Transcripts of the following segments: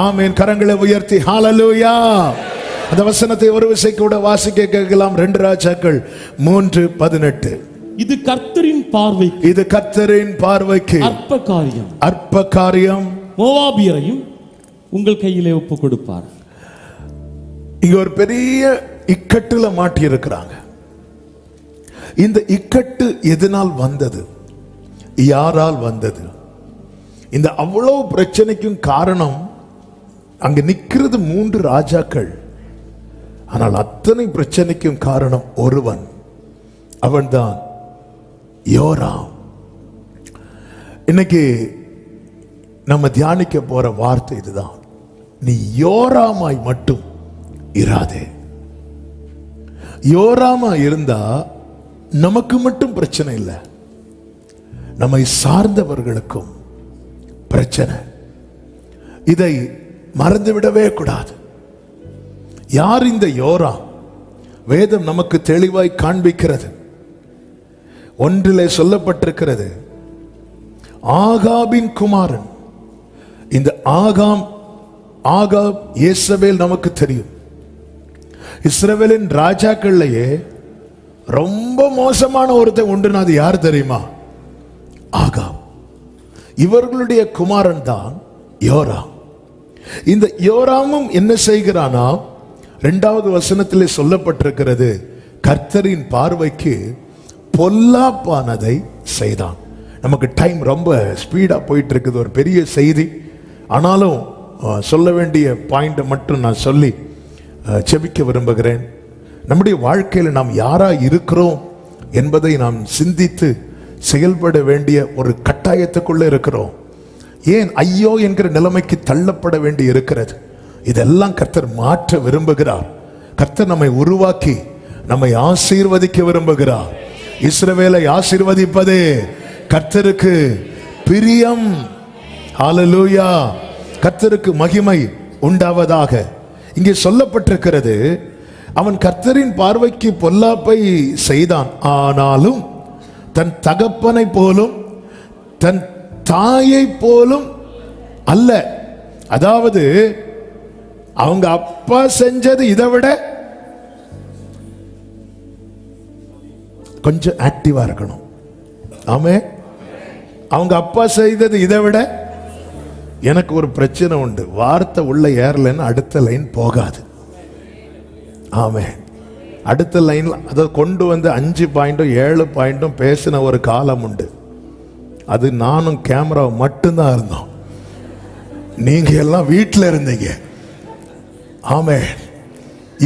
ஆமென். கரங்களை உயர்த்தி ஹalleluya. அந்த வசனத்தை ஒரு விசை கூட வாசிக்க கேட்கலாம். 2 ராஜாக்கள் 3:18. இது கர்த்தரின் பார்வைக்கு, இது கர்த்தரின் பார்வைக்கு அற்ப காரியம். மோவாபியரையும் உங்கள் கையிலே ஒப்பு கொடுப்பார். இங்க ஒரு பெரிய இக்கட்டுல மாட்டி இருக்கிறாங்க. இந்த இக்கட்டு எதனால் வந்தது? யாரால் வந்தது? இந்த அவ்வளவு பிரச்சனைக்கும் காரணம் அங்க நிக்கிறது 3 ராஜாக்கள். ஆனால் அத்தனை பிரச்சனைக்கும் காரணம் ஒருவன். அவன்தான் யோராம். இன்னைக்கு நம்ம தியானிக்க போற வார்த்தை இதுதான். நீ யோராமாய் மட்டும் இராதே. யோராமா இருந்தா நமக்கு மட்டும் பிரச்சனை இல்லை, நம்மை சார்ந்தவர்களுக்கும் பிரச்சனை. இதை மறந்துவிடவே கூடாது. யார் இந்த யோராம்? வேதம் நமக்கு தெளிவாய் காண்பிக்கிறது. 1 சொல்லப்பட்டிருக்கிறது, ஆகாபின் குமாரன். இந்த ஆகாப் யேசபேல் நமக்கு தெரியும். இஸ்ரவேலின் ராஜாக்கள்லயே ரொம்ப மோசமான ஒருத்தன் உண்டு. அது யார் தெரியுமா? ஆகாப். இவர்களுடைய குமாரன் தான் யோராம். இந்த யோராமும் என்ன செய்கிறானா? 2வது வசனத்திலே சொல்லப்பட்டிருக்கிறது, கர்த்தரின் பார்வைக்கு பொல்லாப்பானதை செய்தான். நமக்கு டைம் ரொம்ப ஸ்பீடா போயிட்டு இருக்குது, ஒரு பெரிய செய்தி. ஆனாலும் சொல்ல வேண்டிய பாயிண்ட் மட்டும் நான் சொல்லி செபிக்க விரும்புகிறேன். நம்முடைய வாழ்க்கையில் நாம் யாரா இருக்கிறோம் என்பதை நாம் சிந்தித்து செயல்பட வேண்டிய ஒரு கட்டாயத்துக்குள்ள இருக்கிறோம். ஏன் ஐயோ என்கிற நிலைமைக்கு தள்ளப்பட வேண்டி இருக்கிறது? இதெல்லாம் கர்த்தர் மாற்ற விரும்புகிறார். கர்த்தர் நம்மை உருவாக்கி நம்மை ஆசீர்வதிக்க விரும்புகிறார். இஸ்ரவேலை ஆசீர்வதிப்பதே கர்த்தருக்கு பிரியம். ஹalleluya. கர்த்தருக்கு மகிமை உண்டாவதாக. இங்கே சொல்லப்பட்டிருக்கிறது, அவன் கர்த்தரின் பார்வைக்கு பொல்லாப்பை செய்தான், ஆனாலும் தன் தகப்பனை போலும் தன் தாயை போலும் அல்ல. அதாவது அவங்க அப்பா செஞ்சது இதை விட கொஞ்சம் ஆக்டிவா இருக்கணும். ஆமே. அவங்க அப்பா செய்தது இதை விட. எனக்கு ஒரு பிரச்சனை உண்டு, வார்த்தை உள்ள ஏறலன்னு அடுத்த லைன் போகாது. ஆமே. அடுத்த லைன்ல அதை கொண்டு வந்து 5 பாயிண்டும் 7 பாயிண்டும் பேசின ஒரு காலம் உண்டு. அது நானும் கேமரா மட்டும்தான் இருந்தோம், நீங்க எல்லாம் வீட்டில் இருந்தீங்க. ஆமே.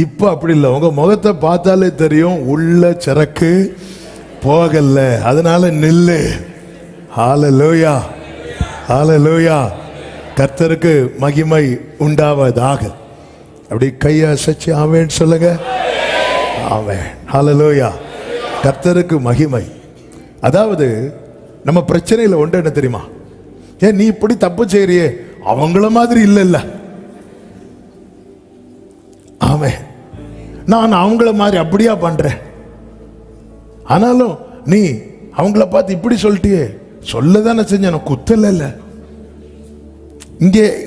இப்ப அப்படி இல்லை, உங்க முகத்தை பார்த்தாலே தெரியும் உள்ள சரக்கு போகல, அதனால நில்லு. ஹalleluya, ஹalleluya. கர்த்தருக்கு மகிமை உண்டாவதாக. அப்படி கையை அசைச்சு ஆமென் சொல்லுங்க. ஆமென், ஹalleluya. கர்த்தருக்கு மகிமை. அதாவது நம்ம பிரச்சனையில ஒன்று என்ன தெரியுமா? ஏன் நீ இப்படி தப்பு செய்யறியே, அவங்கள மாதிரி இல்ல. ஆமே. நான் அவங்கள மாதிரி அப்படியா பண்றேன், ஆனாலும் நீ அவங்கள பார்த்து இப்படி சொல்லிட்டியே. சொல்லதானே செஞ்ச, குத்தல இல்ல.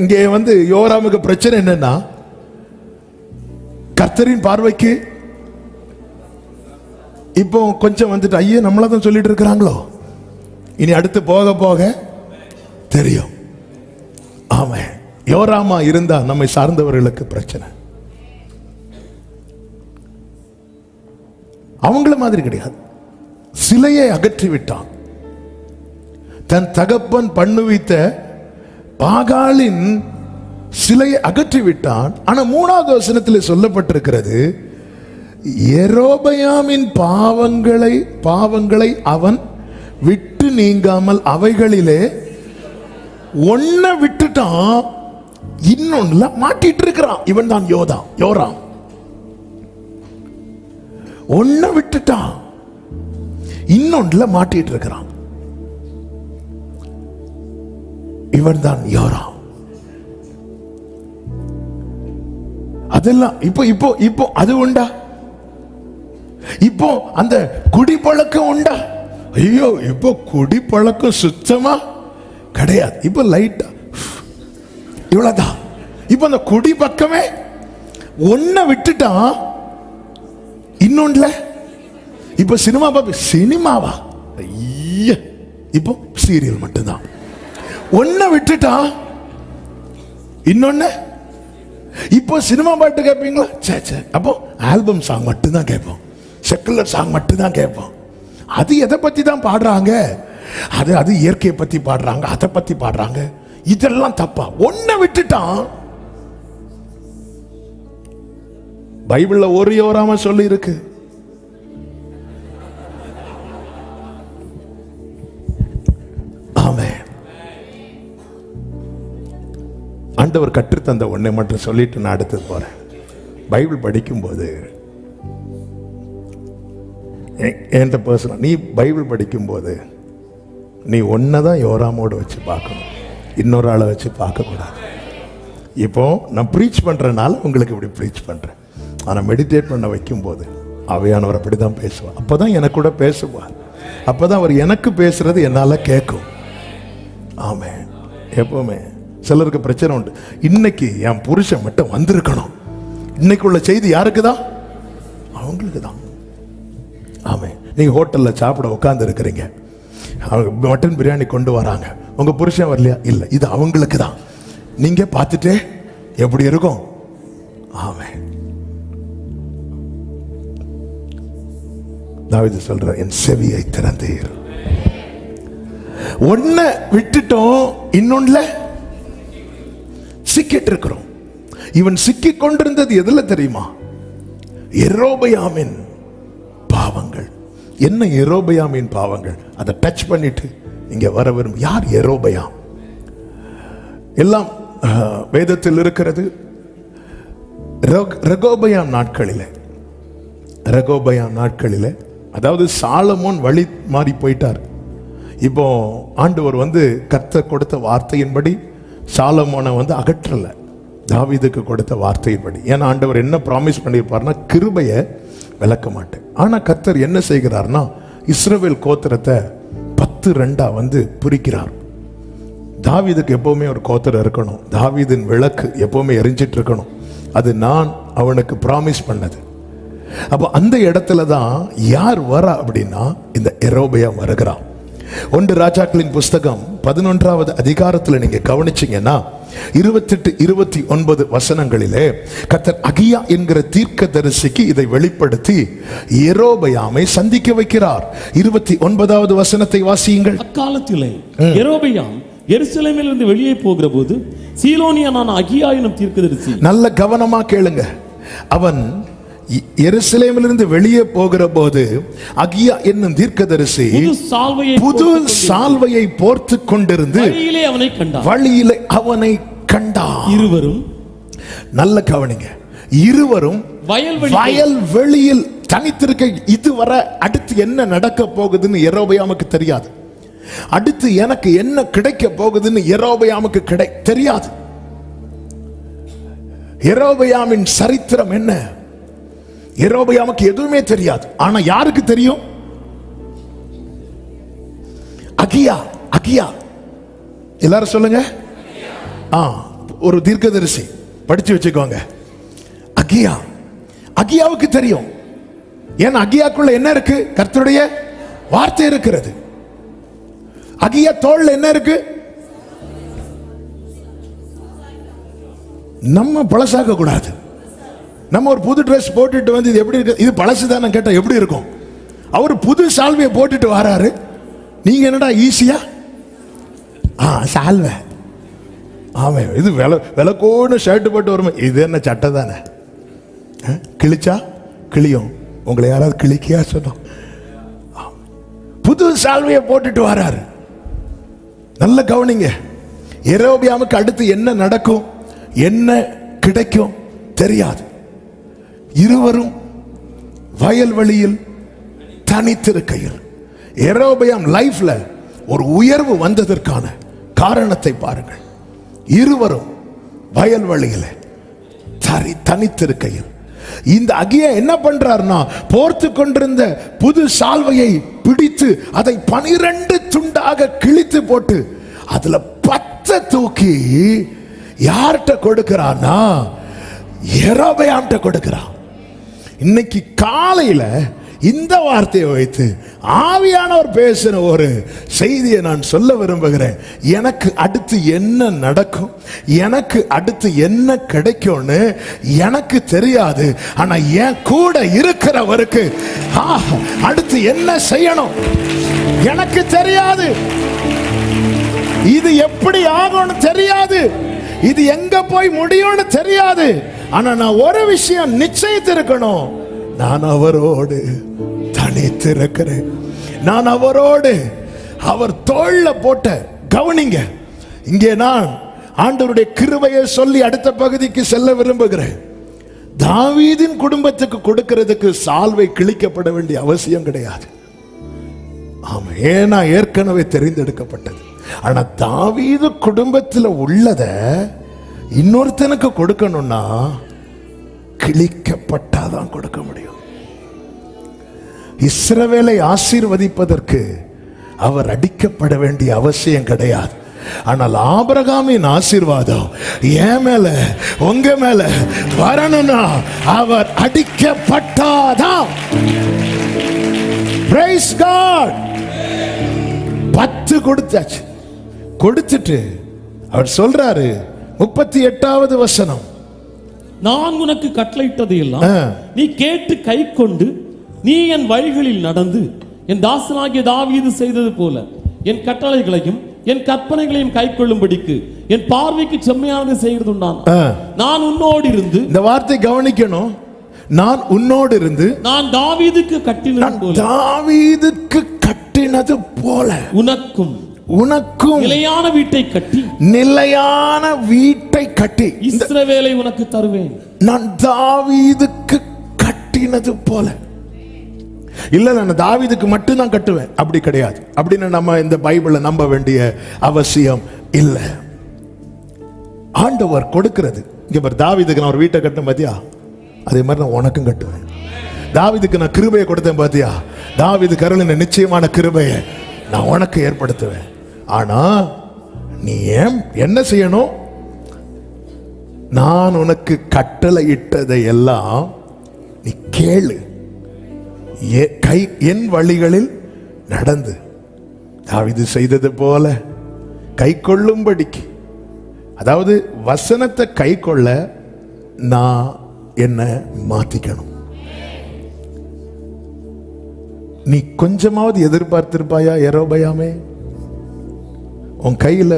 இங்கே வந்து யோராமுக்கு பிரச்சனை என்னன்னா, கர்த்தரின் பார்வைக்கு இப்போ கொஞ்சம் வந்துட்டு ஐயே நம்மளதான் சொல்லிட்டு இருக்கிறாங்களோ, இனி அடுத்து போக போக தெரியும். ஆமா. யோராமா இருந்தா நம்மை சார்ந்தவர்களுக்கு பிரச்சனை. அவங்கள மாதிரி கிடையாது. சிலையை அகற்றி விட்டான். தன் தகப்பன் பண்ணுவித்த பாகாலின் சிலையை அகற்றி விட்டான். ஆனா 3வது வசனத்தில் சொல்லப்பட்டிருக்கிறது, யெரொபெயாமின் பாவங்களை அவன் விட்டு நீங்காமல் அவைகளிலே ஒன்ன விட்டுட்டான், இன்னொன்னுல மாட்டிட்டு இருக்கிறான். இவன் தான் யோராம். ஒன்ன விட்டுட்டான், இன்னொன்னுல மாட்டிட்டு இருக்கிறான். இவன் தான் யோராம். அதெல்லாம் இப்போ அது உண்டா? இப்போ அந்த குடிப்பழக்கம் உண்டா? ஐயோ, இப்போ குடிப்பழக்கம் சுத்தமா கிடையாது. இப்போ லைட்டா இவ்வளவுதான். இப்ப அந்த குடி பக்கமே ஒன்ன விட்டுட்டான், இன்னொன்னுல இப்ப சினிமா பாப்ப. சினிமாவா? ஐயா, இப்போ சீரியல் மட்டும்தான். ஒன்ன விட்டுட்டான், இன்னொன்னு இப்போ சினிமா பாட்டு கேட்பீங்களா? சே, அப்போ ஆல்பம் சாங் மட்டும்தான் கேட்போம், செக்குலர் சாங் மட்டும்தான் கேட்போம். அது எதை பத்தி தான் பாடுறாங்க? அது இயற்கையை பத்தி பாடுறாங்க, அதை பத்தி பாடுறாங்க. இதெல்லாம் தப்பா? ஒன்ன விட்டுட்டான். பைபிள்ல ஒரு யோராம சொல்லி இருக்கு. ஆமென். ஆண்டவர் கற்றுத்தந்த ஒன்றை மட்டும் சொல்லிட்டு நான் அடுத்தது போறேன். பைபிள் படிக்கும்போது என்கிட்ட பேசுறோம், நீ பைபிள் படிக்கும்போது நீ ஒன்னதான் யோராமோடு வச்சு பார்க்கணும், இன்னொரு ஆளை வச்சு பார்க்கக்கூடாது. இப்போ நான் ப்ரீச் பண்றதுனால உங்களுக்கு இப்படி ப்ரீச் பண்றேன். ஆனால் மெடிடேட் பண்ண வைக்கும்போது ஆவியானவர் அப்படிதான் பேசுவார். அப்பதான் எனக்கு கூட பேசுவார். அப்பதான் அவர் எனக்கு பேசுறது என்னால கேட்கும். ஆமென். எப்பவுமே சிலருக்கு பிரச்சனை உண்டு. இன்னைக்கு என் புருஷன் மட்டும் வந்திருக்கணும். இன்னைக்கு உள்ள செய்தி யாருக்கு தான்? அவங்களுக்கு தான். ஆமென். நீங்க ஹோட்டல்ல சாப்பிட உட்கார்ந்து இருக்கிறீங்க, அவங்க மட்டன் பிரியாணி கொண்டு வராங்க, உங்க புருஷன் வரலையா? இல்ல, இது அவங்களுக்கு தான். நீங்க பார்த்துட்டே எப்படி இருக்கும்? ஆமென். தாவீது சொல்ற, என் செவியை திறந்தீர். ஒன்ன விட்டுட்டோம், இன்னொன்னுல சிக்கிட்டு இருக்கிறோம். இவன் சிக்கி கொண்டிருந்தது எதுல தெரியுமா? யெரொபெயாமின் பாவங்கள். என்ன யெரொபெயாமின் பாவங்கள்? அதை டச் பண்ணிட்டு இங்க வர விரும்பும். யார் யெரொபெயாம்? எல்லாம் வேதத்தில் இருக்கிறது. ரெகோபெயாம் நாட்களிலே, அதாவது சாலமோன் வழி மாறி போயிட்டார். இப்போ ஆண்டவர் கர்த்தர் கொடுத்த வார்த்தையின்படி சாலமோனை அகற்றல, தாவீதுக்கு கொடுத்த வார்த்தையின்படி. ஏன்னா ஆண்டவர் என்ன ப்ராமிஸ் பண்ணியிருப்பார்னா, கிருபையை விளக்க மாட்டேன். ஆனா கர்த்தர் என்ன செய்கிறார்னா, இஸ்ரவேல் கோத்திரத்தை 10-2 பிரிக்கிறார். தாவீதுக்கு எப்பவுமே ஒரு கோத்திரம் இருக்கணும், தாவீதின் விளக்கு எப்பவுமே எரிஞ்சிட்டு இருக்கணும். அது நான் அவனுக்கு ப்ராமிஸ் பண்ணது. அப்போ அந்த இடத்துல தான் யார் வரா அப்படின்னா, இந்த யெரொபெயாம் வருகிறான். 1 ராஜாக்களின் புஸ்தகம் 11வது அதிகாரத்தில் நீங்க கவனிச்சீங்கன்னா 28-29 வசனங்களிலே கர்த்தர் அகியா என்கிற தீர்க்கதரிசிக்கு இதை வெளிப்படுத்தி யெரொபெயாமை சந்திக்க வைக்கிறார். 29வது வசனத்தை வாசியுங்கள். அக்காலத்திலே யெரொபெயாம் எருசலேமிலிருந்து வெளியே போகிற போது சீலோனியனான அகியா எனும் தீர்க்கதரிசி, நல்ல கவனமா கேளுங்க, அவன் எருசலேமிலிருந்து வெளியே போகிற போது அகியா என்னும் தீர்க்கதரிசி புது சால்வையை போர்த்து கொண்டிருந்து வழியிலே அவனை கண்டார். இருவரும், நல்ல கவனிங்க, இருவரும் வயல்வெளியில் தனித்திருக்க. இதுவரை அடுத்து என்ன நடக்க போகுதுன்னு யெரொபெயாமுக்கு தெரியாது. அடுத்து எனக்கு என்ன கிடைக்க போகுதுன்னு யெரொபெயாமுக்கு தெரியாது. யெரொபெயாமின் சரித்திரம் என்ன? யெரொபெயாமுக்கு எதுவுமே தெரியாது. ஆனா யாருக்கு தெரியும்? அகியா. எல்லாரும் சொல்லுங்க. ஒரு தீர்க்கதரிசி, படிச்சு வச்சுக்கோங்க. அகியாவுக்கு தெரியும். ஏன்னா அகியாக்குள்ள என்ன இருக்கு? கர்த்தருடைய வார்த்தை இருக்கிறது. அகியா தோள்ல என்ன இருக்கு? நம்ம பழசாக்க கூடாது. நம்ம ஒரு புது ட்ரெஸ் போட்டுட்டு இது எப்படி இருக்கு? இது பழசுதானே கேட்டா எப்படி இருக்கும்? அவர் புது சால்வையை போட்டுட்டு வராரு. நீங்க என்னடா ஈஸியா சால்வை? ஆமா, இது விலக்கோன்னு ஷர்ட் போட்டு வருமா? இது என்ன சட்டை தானே, கிழிச்சா கிளியும். உங்களை யாராவது கிழிக்கியா சொன்னோம்? புது சால்வையை போட்டுட்டு வராரு. நல்ல கவனிங்க, யெரொபெயாமுக்கு அடுத்து என்ன நடக்கும், என்ன கிடைக்கும் தெரியாது. இருவரும் வயல்வெளியில் தனித்திருக்கையில் யெரொபெயாம் லைஃப்ல ஒரு உயர்வு வந்ததற்கான காரணத்தை பாருங்கள். இருவரும் வயல்வெளியில் தனித்திருக்கையில் இந்த அகியா என்ன பண்றாருன்னா, போர்த்து கொண்டிருந்த புது சால்வையை பிடித்து அதை 12 துண்டாக கிழித்து போட்டு அதுல 10 தூக்கி யார்கிட்ட கொடுக்கிறான்னா யெரொபெயாம்கிட்ட கொடுக்கிறான். இன்னைக்கு காலையில இந்த வார்த்தையை வைத்து ஆவியானவர் பேசின ஒரு செய்தியை நான் சொல்ல விரும்புகிறேன். எனக்கு அடுத்து என்ன நடக்கும், எனக்கு அடுத்து என்ன கிடைக்கும்னு எனக்கு தெரியாது. ஆனா என் கூட இருக்கிறவருக்கு அடுத்து என்ன செய்யணும் எனக்கு தெரியாது. இது எப்படி ஆகும்னு தெரியாது, இது எங்க போய் முடியும்னு தெரியாது. ஆனா நான் ஒரு விஷயம் நிச்சயித்திருக்கணும், நான் அவரோடு தனித்திருக்கிறேன். நான் அவரோடு, அவர் தோள்ல போட்ட கவனிங்க. இங்கே நான் ஆண்டவருடைய கிருபையை சொல்லி அடுத்த பகுதிக்கு செல்ல விரும்புகிறேன். தாவீதின் குடும்பத்துக்கு கொடுக்கிறதுக்கு சால்வை கிழிக்கப்பட வேண்டிய அவசியம் கிடையாது. ஆமா, ஏன்னா ஏற்கனவே தெரிந்தெடுக்கப்பட்டது. ஆனா தாவீது குடும்பத்தில் உள்ளத இன்னொருத்தனுக்கு கொடுக்கணும்னா கிழிக்கப்பட்டாதான் கொடுக்க முடியும். இஸ்ரவேலை ஆசீர்வதிப்பதற்கு அவர் அடிக்கப்பட வேண்டிய அவசியம் கிடையாது. ஆனால் ஆபிரகாமின் ஆசீர்வாதம் என் மேல உங்க மேல வரணும்னா அவர் அடிக்கப்பட்டாதான். Praise God. 10 கொடுத்தாச்சு. கொடுத்துட்டு அவர் சொல்றாரு 38வது வசனம், நான் உனக்கு கட்டளையிட்டதை எல்லாம் நீ கேட்டு கை கொண்டு நீ என் வழிகளில் நடந்து என் தாசனாகிய தாவீது செய்தது போல என் கட்டளைகளையும் என் கற்பனைகளையும் கை கொள்ளும்படிக்கு என் பார்வைக்கு செம்மையானது செய்கிறது உண்டான். நான் உன்னோடு இருந்து, இந்த வார்த்தை கவனிக்கணும், நான் உன்னோடு இருந்து நான் தாவீதுக்கு கட்டினது போல, தாவீதுக்கு கட்டினது போல உனக்கும் நிலையான வீட்டை கட்டி, நிலையான வீட்டை கட்டி இஸ்ரவேலை உனக்கு தருவேன். நான் தாவீதுக்கு கட்டினது போல இல்ல, நான் தாவீதுக்கு மட்டும் தான் கட்டுவேன் அப்படி கிடையாது. அப்படின்னு நம்ம இந்த பைபிளை நம்ப வேண்டிய அவசியம் இல்லை. ஆண்டவர் கொடுக்கிறது. இங்க பாரு, தாவீதுக்கு நான் ஒரு வீட்டை கட்டினேன் பாத்தியா, அதே மாதிரி நான் உனக்கும் கட்டுவேன். தாவீதுக்கு நான் கிருபையை கொடுத்தேன் பாத்தியா, தாவீது கருளின நிச்சயமான கிருபையை நான் உனக்கு ஏற்படுத்துவேன். ஆனா நீ என்ன செய்யணும், நான் உனக்கு கட்டளையிட்டதை எல்லாம் நீ கேளு, என் வழிகளில் நடந்து தாவீது செய்தது போல கை கொள்ளும்படிக்கு. அதாவது வசனத்தை கை கொள்ள நான் என்ன மாத்திக்கணும். நீ கொஞ்சமாவது எதிர்பார்த்திருப்பாயா யெரொபெயாமே? உன் கையில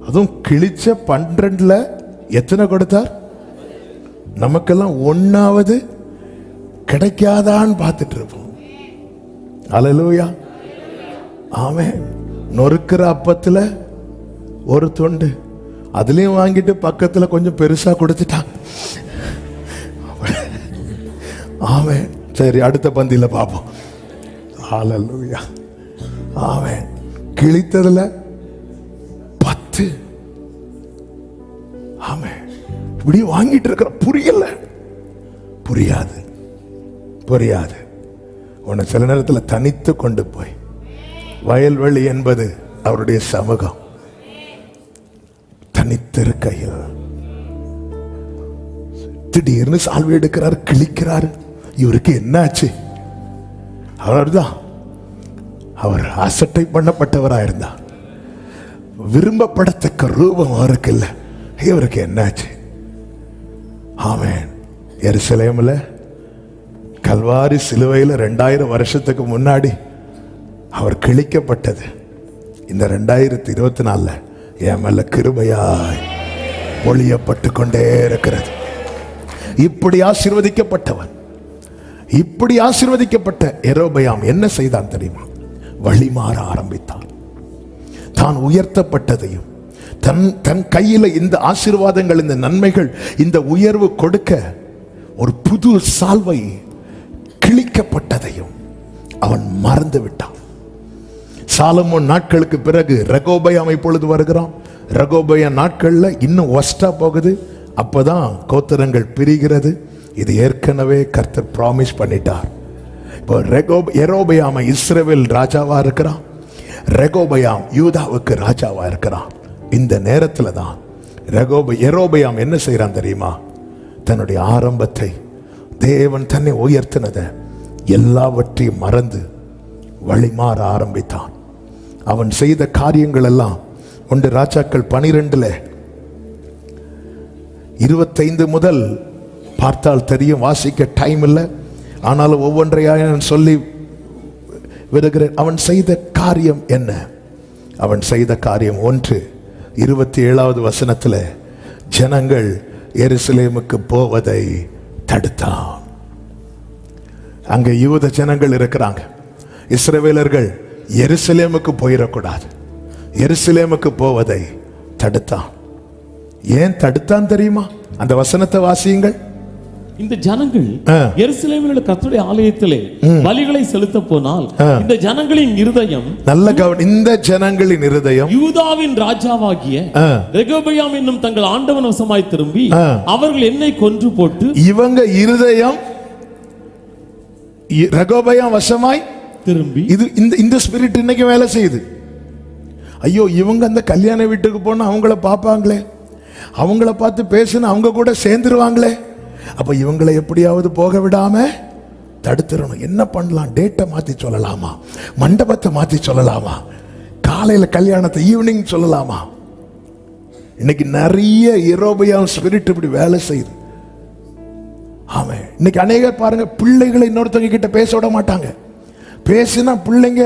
அதுவும் கிழிச்ச 12ல எத்தனை கொடுத்தார்? நமக்கெல்லாம் 1வது கிடைக்காதான்னு பார்த்துட்டு இருப்போம். அல்லேலூயா, ஆமென். நொறுக்கிற அப்பத்துல ஒரு துண்டு, அதுலயும் வாங்கிட்டு பக்கத்துல கொஞ்சம் பெருசா கொடுத்துட்டான். ஆமென். சரி, அடுத்த பந்தியில பார்ப்போம். அல்லேலூயா, ஆமென். கிழித்ததுல 10. ஆமென். இப்படி வாங்கிட்டு இருக்கிற புரியாது. உன்னை சில நேரத்தில் தனித்து கொண்டு போய், வயல்வெளி என்பது அவருடைய சமூகம், தனித்திருக்கையில் திடீர்னு சால்வை எடுக்கிறார், கிழிக்கிறார். இவருக்கு என்ன ஆச்சு? அவர்தான், அவர் அசட்டை பண்ணப்பட்டவராயிருந்தார். விரும்பப்படத்தக்க ரூபம் அவருக்கு இல்லை. இவருக்கு என்னாச்சு? ஆமென். எருசலேமில் கல்வாரி சிலுவையில் 2000 வருஷத்துக்கு முன்னாடி அவர் கிழிக்கப்பட்டது. இந்த 2024 என் மேல கிருபையாய் பொழியப்பட்டு கொண்டே இருக்கிறது. இப்படி ஆசீர்வதிக்கப்பட்டவன், இப்படி ஆசீர்வதிக்கப்பட்ட யெரொபெயாம் என்ன செய்தான் தெரியுமா? வழிமாற ஆரம்பித்தான். தான் உயர்த்தப்பட்டதையும் தன் கையில இந்த ஆசீர்வாதங்கள், இந்த நன்மைகள், இந்த உயர்வு கொடுக்க ஒரு புது சால்வை கிழிக்கப்பட்டதையும் அவன் மறந்து விட்டான். சாலமோன் நாட்களுக்கு பிறகு ரெகோபெயாம் இப்பொழுது வருகிறான். ரெகோபெயாம் நாட்கள்ல இன்னும் ஒஸ்டா போகுது. அப்பதான் கோத்திரங்கள் பிரிகிறது. இது ஏற்கனவே கர்த்தர் ப்ராமிஸ் பண்ணிட்டார். இப்போ யெரொபெயாம் இஸ்ரவேல் ராஜாவா இருக்கிறான், ரெகோபெயாம் யூதாவுக்கு ராஜாவா இருக்கிறான். இந்த நேரத்துல தான் யெரொபெயாம் என்ன செய்யறான் தெரியுமா? தன்னுடைய ஆரம்பத்தை, தேவன் தன்னை உயர்த்தினதை எல்லாவற்றையும் மறந்து வழிமாற ஆரம்பித்தான். அவன் செய்த காரியங்கள் எல்லாம் 1 ராஜாக்கள் 12:25 முதல் பார்த்தால் தெரியும். வாசிக்க டைம் இல்லை, ஆனாலும் ஒவ்வொன்றையாக நான் சொல்லி விடுகிறேன். அவன் செய்த காரியம் என்ன? அவன் செய்த காரியம் 1:27 வசனத்தில், ஜனங்கள் எருசலேமுக்கு போவதை தடுத்தான். அங்க யூத ஜனங்கள் இருக்கிறாங்க. இஸ்ரவேலர்கள் எருசலேமுக்கு போயிடக்கூடாது, எருசலேமுக்கு போவதை தடுத்தான். ஏன் தடுத்தான் தெரியுமா? அந்த வசனத்தை வாசியுங்கள். இந்த ஜனங்கள் எருசலேமில் உள்ள கர்த்தருடைய ஆலயத்திலே பலிகளை செலுத்த போனால் இந்த ஜனங்களின் இருதயம், நல்ல கவனம், இந்த ஜனங்களின் இருதயம் யூதாவின் ராஜாவாகிய ரெகொபெயாம் என்னும் தங்கள் ஆண்டவன் வசமாய் திரும்பி அவர்கள் என்னை கொன்று போட்டு, இவங்க இருதயம் ரெகொபெயாம் வசமாய் திரும்பி, இது இந்த ஸ்பிரிட் இன்னைக்கு வேலை செய்யுது. ஐயோ, இவங்க அந்த கல்யாண வீட்டுக்கு போனா அவங்கள பார்ப்பாங்களே, அவங்கள பார்த்து பேசுனா அவங்க கூட சேர்ந்துருவாங்களே, அப்ப இவங்களை எப்படியாவது போக விடாம தடுத்துடணும். என்ன பண்ணலாம்? டேட்டை மாத்தி சொல்லலாமா? மண்டபத்தை மாத்தி சொல்லலாமா? காலையில கல்யாணத்தை ஈவினிங் சொல்லலாமா? இன்னைக்கு நிறைய யெரொபெயாம் ஸ்பிரிட் இப்படி வேலை செய்யுது. ஆமா, இன்னைக்கு அநேகர் பாருங்க, பிள்ளைகளை இன்னொருத்தவங்க கிட்ட பேச விட மாட்டாங்க. பேசினா பிள்ளைங்க,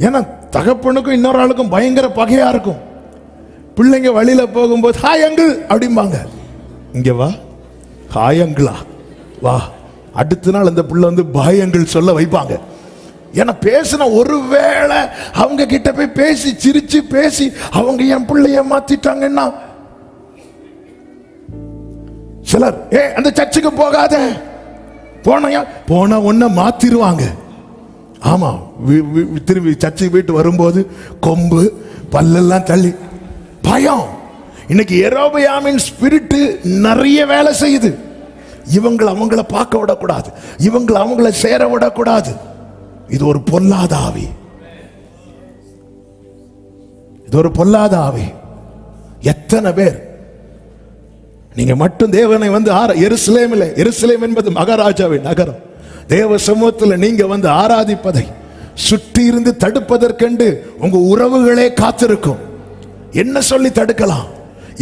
ஏன்னா தகப்பனுக்கும் இன்னொரு ஆளுக்கும் பயங்கர பகையா இருக்கும். பிள்ளைங்க வழியில போகும்போது ஹாய் அங்கிள் அப்படிம்பாங்க. இங்க வா, ஹாய் அங்கிளா வா. அடுத்த நாள் அந்த பிள்ளை வந்து பாய் அங்கிள் சொல்ல வைப்பாங்க. ஏன்னா பேசின, ஒருவேளை அவங்க கிட்ட போய் பேசி சிரிச்சு பேசி அவங்க என் பிள்ளைய மாத்திட்டாங்கன்னா, சிலர் அந்த சர்ச்சுக்கு போகாத, போனா ஒன்ன மாத்திருவாங்க. ஆமா, திரும்பி சர்ச்சுக்கு போயிட்டு வரும்போது கொம்பு பல்லெல்லாம் தள்ளி பயம். இன்னைக்கு யெரொபெயாமின் ஸ்பிரிட் நிறைய வேலை செய்யுது. இவங்களை அவங்கள பார்க்க விடக்கூடாது, இவங்களை அவங்கள சேர விடக்கூடாது. இது ஒரு பொல்லாத ஆவி, இது ஒரு பொல்லாத ஆவி. எத்தனை பேர் நீங்க மட்டும் தேவனை வந்து எருசலேமில், எருசலேம் என்பது மகாராஜாவின் நகரம், தேவ சமூகத்தில் நீங்க வந்து ஆராதிப்பதை சுற்றி இருந்து தடுப்பதற்கென்று உங்க உறவுகளே காத்திருக்கும். என்ன சொல்லி தடுக்கலாம்?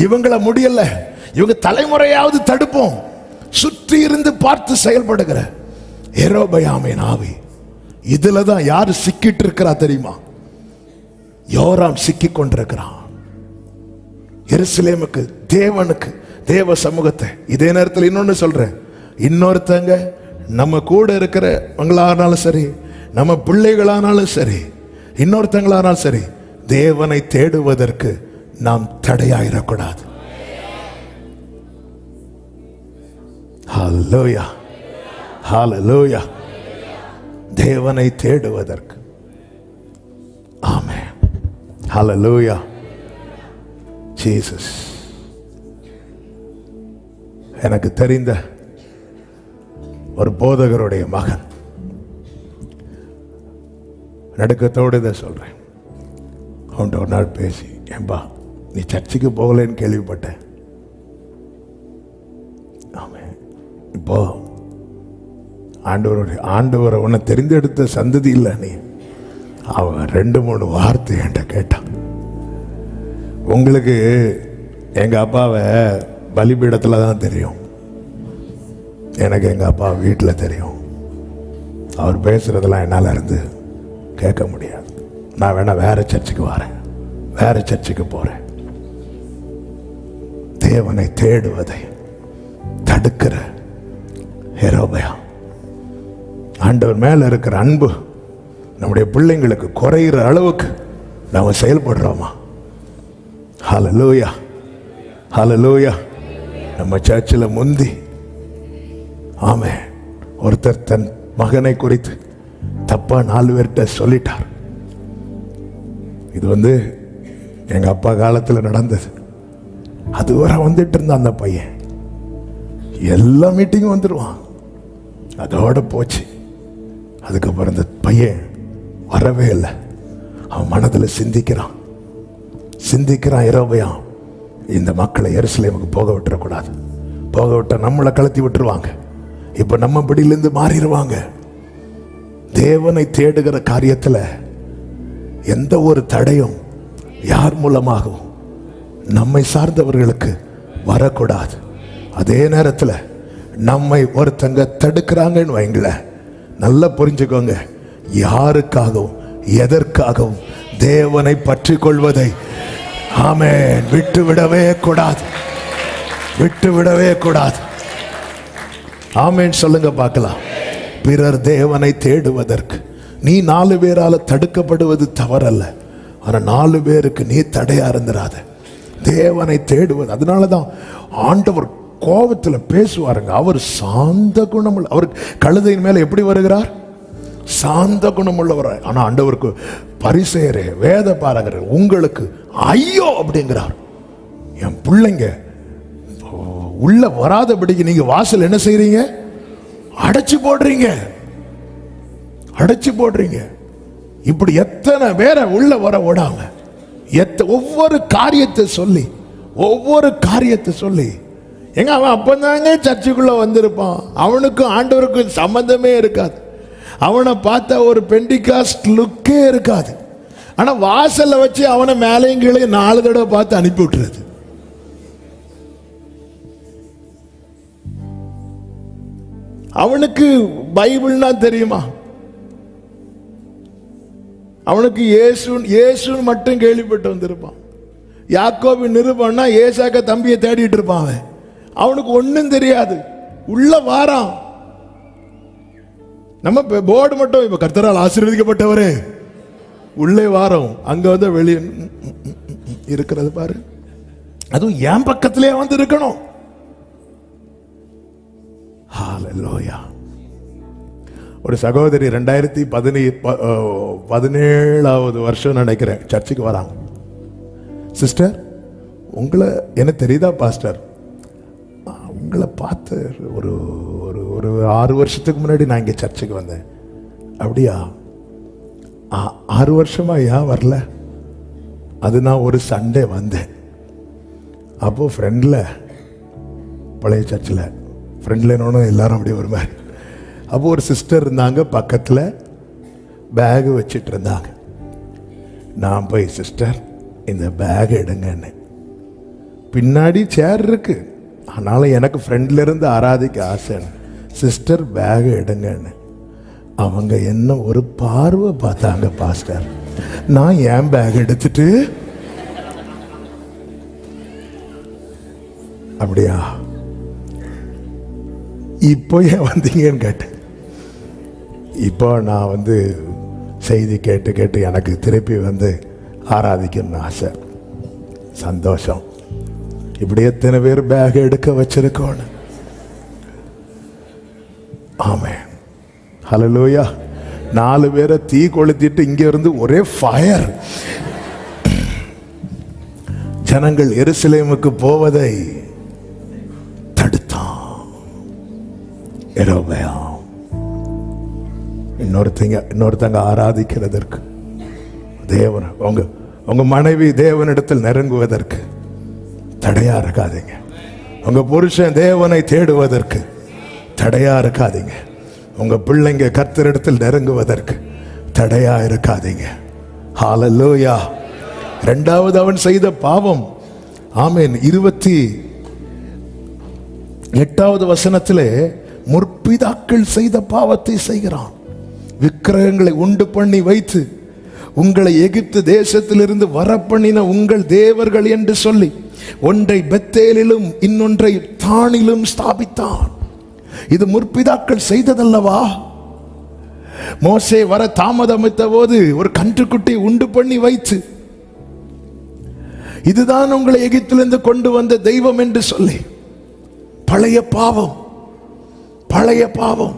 இவங்களை முடியல, இவங்க தலைமுறையாவது தடுப்போம். சுற்றி இருந்து பார்த்து செயல்படுகிற யெரொபெயாமின் ஆவி. இதுலதான் யாரு சிக்கிட்டு இருக்கிறா தெரியுமா? யோராம் சிக்கி கொண்டிருக்கிறான். எருசலேமுக்கு, தேவனுக்கு, தேவ சமூகத்தை. இதே நேரத்தில் இன்னொன்னு சொல்றேன், இன்னொருத்தங்க நம்ம கூட இருக்கிறவங்களானாலும் சரி, நம்ம பிள்ளைகளானாலும் சரி, இன்னொருத்தங்களானாலும் சரி, தேவனை தேடுவதற்கு நாம் தடையாயிடக்கூடாது. ஹல்லேலூயா, ஹல்லேலூயா. தேவனை தேடுவதற்கு. ஆமென், ஹல்லேலூயா. ஜீசஸ். எனக்கு தெரிந்த ஒரு போதகருடைய மகன், நடுக்கத்தோடு இதை சொல்றேன், அவன்கிட்ட ஒரு நாள் பேசி, ஏன்பா நீ சர்ச்சுக்கு போகலன்னு கேள்விப்பட்டேன். ஆமாம், இப்போ ஆண்டவரை உன்னை தெரிந்தெடுத்த சந்ததி இல்லை நீ. அவன் 2-3 வார்த்தை என்கிட்ட கேட்டான். உங்களுக்கு எங்க அப்பாவை பலிபீடத்தில் தான் தெரியும், எனக்கு எங்க அப்பா வீட்டில் தெரியும். அவர் பேசுறதெல்லாம் என்னால் இருந்து கேட்க முடியாது. நான் வேணா வேற சர்ச்சுக்கு வரேன், வேற சர்ச்சுக்கு போறேன். தேவனை தேடுவதை தடுக்கிற யெரொபெயாம். ஆண்டவர் மேல இருக்கிற அன்பு நம்முடைய பிள்ளைங்களுக்கு குறைகிற அளவுக்கு நாம செயல்படுறோமா? ஹல்லேலூயா, ஹல்லேலூயா. நம்ம சர்ச்சில் முந்தி, ஆமென், ஒருத்தர் தன் மகனை குறித்து தப்பா 4 பேர்கிட்ட சொல்லிட்டார். இது வந்து எங்க அப்பா காலத்தில் நடந்தது. அதுவரை வந்துட்டு இருந்தான் அந்த பையன், எல்லா மீட்டிங்கும் வந்துடுவான், அதோட போச்சு. அதுக்கப்புறம் இந்த பையன் வரவே இல்லை. அவன் மனதில் சிந்திக்கிறான். யெரொபெயாம் இந்த மக்களை எருசலேமுக்கு போக விட்டுறக்கூடாது. போக விட்டா நம்மளை கலத்தி விட்டுருவாங்க. இப்ப நம்ம பிடியிலிருந்து மாறிடுவாங்க. தேவனை தேடுகிற காரியத்தில் எந்த ஒரு தடையும் யார் மூலமாகவும் நம்மை சார்ந்தவர்களுக்கு வரக்கூடாது. அதே நேரத்தில் நம்மை ஒருத்தங்க தடுக்கிறாங்கன்னு வைங்கள, நல்லா புரிஞ்சுக்கோங்க, யாருக்காகவும் எதற்காகவும் தேவனை பற்றி கொள்வதை ஆமென் விட்டு விடவே கூடாது, விட்டு விடவே கூடாது. ஆமென் சொல்லுங்க பார்க்கலாம். பிறர் தேவனை தேடுவதற்கு நீ 4 பேரால தடுக்கப்படுவது தவறல்ல, ஆனா 4 பேருக்கு நீ தடையா இருந்துராத. தேவனை தேடுவது. அதனாலதான் ஆண்டவர் கோபத்தில் பேசுவாருங்க. அவர் சாந்த குணமுள்ள, அவர் கழுதையின் மேல எப்படி வருகிறார்? சாந்த குணமுள்ளவர். ஆனா ஆண்டவருக்கு பரிசேயரே, வேத பாரகரே, உங்களுக்கு ஐயோ அப்படிங்கிறார். என் பிள்ளைங்க உள்ள வராதபடிக்கு நீங்க வாசல் என்ன செய்றீங்க? அடைச்சு போடுறீங்க, அடைச்சு போடுறீங்க. இப்படி எத்தனை பேரை உள்ள வர விடாம ஒவ்வொரு காரியத்தை சொல்லி, ஒவ்வொரு காரியத்தை சொல்லி, எங்க அவன் அப்பந்தாங்க சர்ச்சுக்குள்ள வந்திருப்பான், அவனுக்கும் ஆண்டவருக்கும் சம்பந்தமே இருக்காது. அவனை பார்த்தா ஒரு பெண்டிகாஸ்ட் லுக்கே இருக்காது. ஆனா வாசல்ல வச்சு அவனை மேலையும் கீழே 4 தடவை பார்த்து அனுப்பி விட்டுறது. அவனுக்கு பைபிள்னா தெரியுமா? அவனுக்கு இயேசுன்னு மட்டும் கேள்விப்பட்டு வந்திருப்பான். யாக்கோபு நிருபம்னா ஏசாக்க தம்பியை தேடிட்டு இருப்பான். அவனுக்கு ஒன்னும் தெரியாது. உள்ள வாரான். நம்ம போர்டு மட்டும், இப்ப கர்த்தரால் ஆசீர்வதிக்கப்பட்டவரே உள்ளே வாரோம், அங்க வந்து வெளியே இருக்கிறது பாரு. அதுவும் என் பக்கத்திலே வந்து இருக்கணும். ஹல்லேலூயா. ஒரு சகோதரி 2017 வருஷம் நினைக்கிறேன் சர்ச்சுக்கு வராங்க. சிஸ்டர், உங்களை என்ன தெரியுதா பாஸ்டர்? உங்களை பார்த்து ஒரு ஒரு 6 வருஷத்துக்கு முன்னாடி நான் இங்கே சர்ச்சுக்கு வந்தேன். அப்படியா? 6 வருஷமா ஏன் வரல? அது நான் ஒரு சண்டே வந்தேன். அப்போ ஃப்ரெண்டில், பழைய சர்ச்சில் ஃப்ரெண்டில் என்னொன்று எல்லாரும் அப்படியே ஒரு மாதிரி. அப்போ ஒரு சிஸ்டர் இருந்தாங்க, பக்கத்தில் பேகு வச்சிட்டு இருந்தாங்க. நான் போய், சிஸ்டர் இந்த பேக் எடுங்கன்னு. பின்னாடி சேர் இருக்கு, ஆனாலும் எனக்கு ஃப்ரெண்ட்ல இருந்து ஆராதிக்க ஆசை. சிஸ்டர் பேக் எடுங்கன்னு. அவங்க என்ன ஒரு பார்வை பார்த்தாங்க பாஸ்டர். நான் ஏன் பேக் எடுத்துட்டு, அப்படியா இப்போ ஏன் வந்தீங்கன்னு கேட்டேன். இப்போ நான் வந்து செய்தி கேட்டு கேட்டு எனக்கு திருப்பி வந்து ஆராதிக்கணும்னு ஆசை. சந்தோஷம். இப்படி எத்தனை பேர் பேக் எடுக்க வச்சிருக்கோன்னு. ஆமென். ஹல்லேலூயா. 4 பேரை தீ கொளுத்திட்டு இங்க இருந்து ஒரே ஃபயர். ஜனங்கள் எருசலேமுக்கு போவதை தடுத்தான் யெரொபெயாம். இன்னொருத்தங்க ஆராதிக்கிறதற்கு, தேவன் உங்க மனைவி தேவனிடத்தில் நெருங்குவதற்கு தடையா இருக்காதீங்க. உங்க புருஷன் தேவனை தேடுவதற்கு தடையா இருக்காதீங்க. உங்க பிள்ளைங்க கர்த்தரிடத்தில் நெருங்குவதற்கு தடையா இருக்காதீங்க. ஹல்லேலூயா. 2வது அவன் செய்த பாவம். ஆமென். 28வது வசனத்திலே முற்பிதாக்கள் செய்த பாவத்தை செய்கிறான். விக்கிரகங்களை உண்டு பண்ணி வைத்து உங்களை எகிப்து தேசத்திலிருந்து வரப்பண்ணின உங்கள் தேவர்கள் என்று சொல்லி ஒன்றை பெத்தேலிலும் இன்னொன்றை தானிலும் ஸ்தாபித்தான். இது முற்பிதாக்கள் செய்ததல்லவா? மோசே வர தாமதமித்த போது ஒரு கன்றுக்குட்டி உண்டு பண்ணி வைத்து, இதுதான் உங்களை எகிப்திலிருந்து கொண்டு வந்த தெய்வம் என்று சொல்லி, பழைய பாவம், பழைய பாவம்,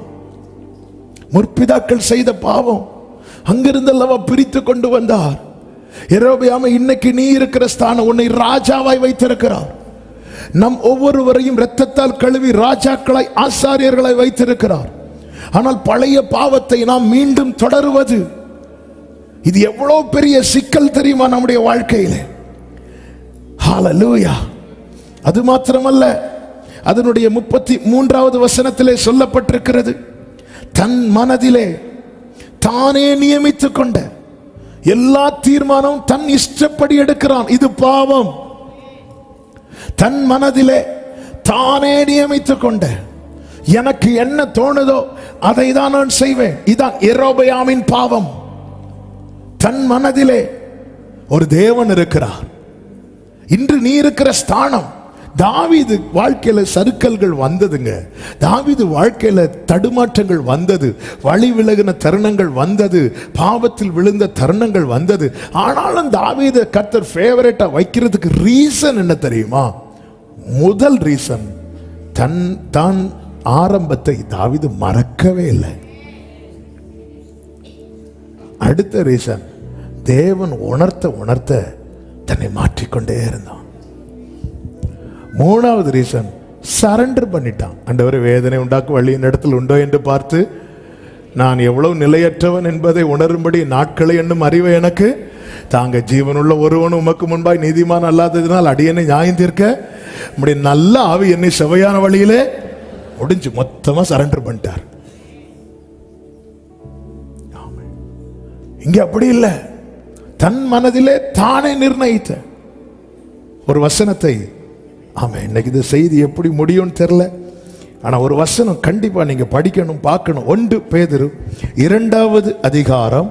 முற்பிதாக்கள் செய்த பாவம். அங்கிருந்தல்லவா பிரித்து கொண்டு வந்தார். யெரொபெயாம், இன்னைக்கு நீ இருக்கிற ஸ்தானம், உன்னை ராஜாவாய் வைத்திருக்கிறார். நம் ஒவ்வொருவரையும் இரத்தத்தால் கழுவி ராஜாக்களாய் ஆசாரியர்களாய் வைத்திருக்கிறார். ஆனால் பழைய பாவத்தை நாம் மீண்டும் தொடருவது, இது எவ்வளவு பெரிய சிக்கல் தெரியுமா நம்முடைய வாழ்க்கையில? ஹல்லேலூயா. அது மாத்திரமல்ல, அதனுடைய 33வது வசனத்திலே சொல்லப்பட்டிருக்கிறது, தன் மனதிலே தானே நியமித்துக் கொண்ட எல்லா தீர்மானமும் தன் இஷ்டப்படி எடுக்கிறான். இது பாவம். தன் மனதிலே தானே நியமித்துக் கொண்ட, எனக்கு என்ன தோணுதோ அதை தான் நான் செய்வேன். இதான் யெரொபெயாமின் பாவம். தன் மனதிலே ஒரு தேவன் இருக்கிறார். இன்று நீ இருக்கிற ஸ்தானம், தாவீது வாழ்க்கையில சறுக்கல்கள் வந்ததுங்க. தாவீது வாழ்க்கையில தடுமாற்றங்கள் வந்தது, வழி விலகின தருணங்கள் வந்தது, பாவத்தில் விழுந்த தருணங்கள் வந்தது. ஆனாலும் தாவீது கர்த்தர் ஃபேவரட்டா வைக்கிறதுக்கு ரீசன் என்ன தெரியுமா? முதல் ரீசன், தான் ஆரம்பத்தை தாவீது மறக்கவே இல்லை. அடுத்த ரீசன், தேவன் உணர்த்த தன்னை மாற்றிக்கொண்டே இருந்தான். மூணாவது ரீசன், சரண்டர் பண்ணிட்டான். ஆண்டவரே, வேதனை உண்டாக்கும் வழி இடத்தில் உண்டோ என்று பார்த்து நான் எவ்வளவு நிலையற்றவன் என்பதை உணரும்படி நாட்களை என்னும் அறிவை எனக்கு தாங்க. ஜீவனுள்ள ஒருவன் உமக்கு முன்பாய் நீதிமான் அல்லாததினால் அடியனை நியாயம் தீர்க்க உம்முடைய நல்ல ஆவி என்னை செவையான வழியிலே முடிஞ்சு மொத்தமா சரண்டர் பண்ணிட்டார். இங்க அப்படி இல்லை. தன் மனதிலே தானே நிர்ணயித்த ஒரு வசனத்தை, ஆமா, இன்னைக்கு இந்த செய்தி எப்படி முடியும்னு தெரியல, ஆனா ஒரு வசனம் கண்டிப்பா நீங்க படிக்கணும், பார்க்கணும். 1 பேதுரு 2வது அதிகாரம்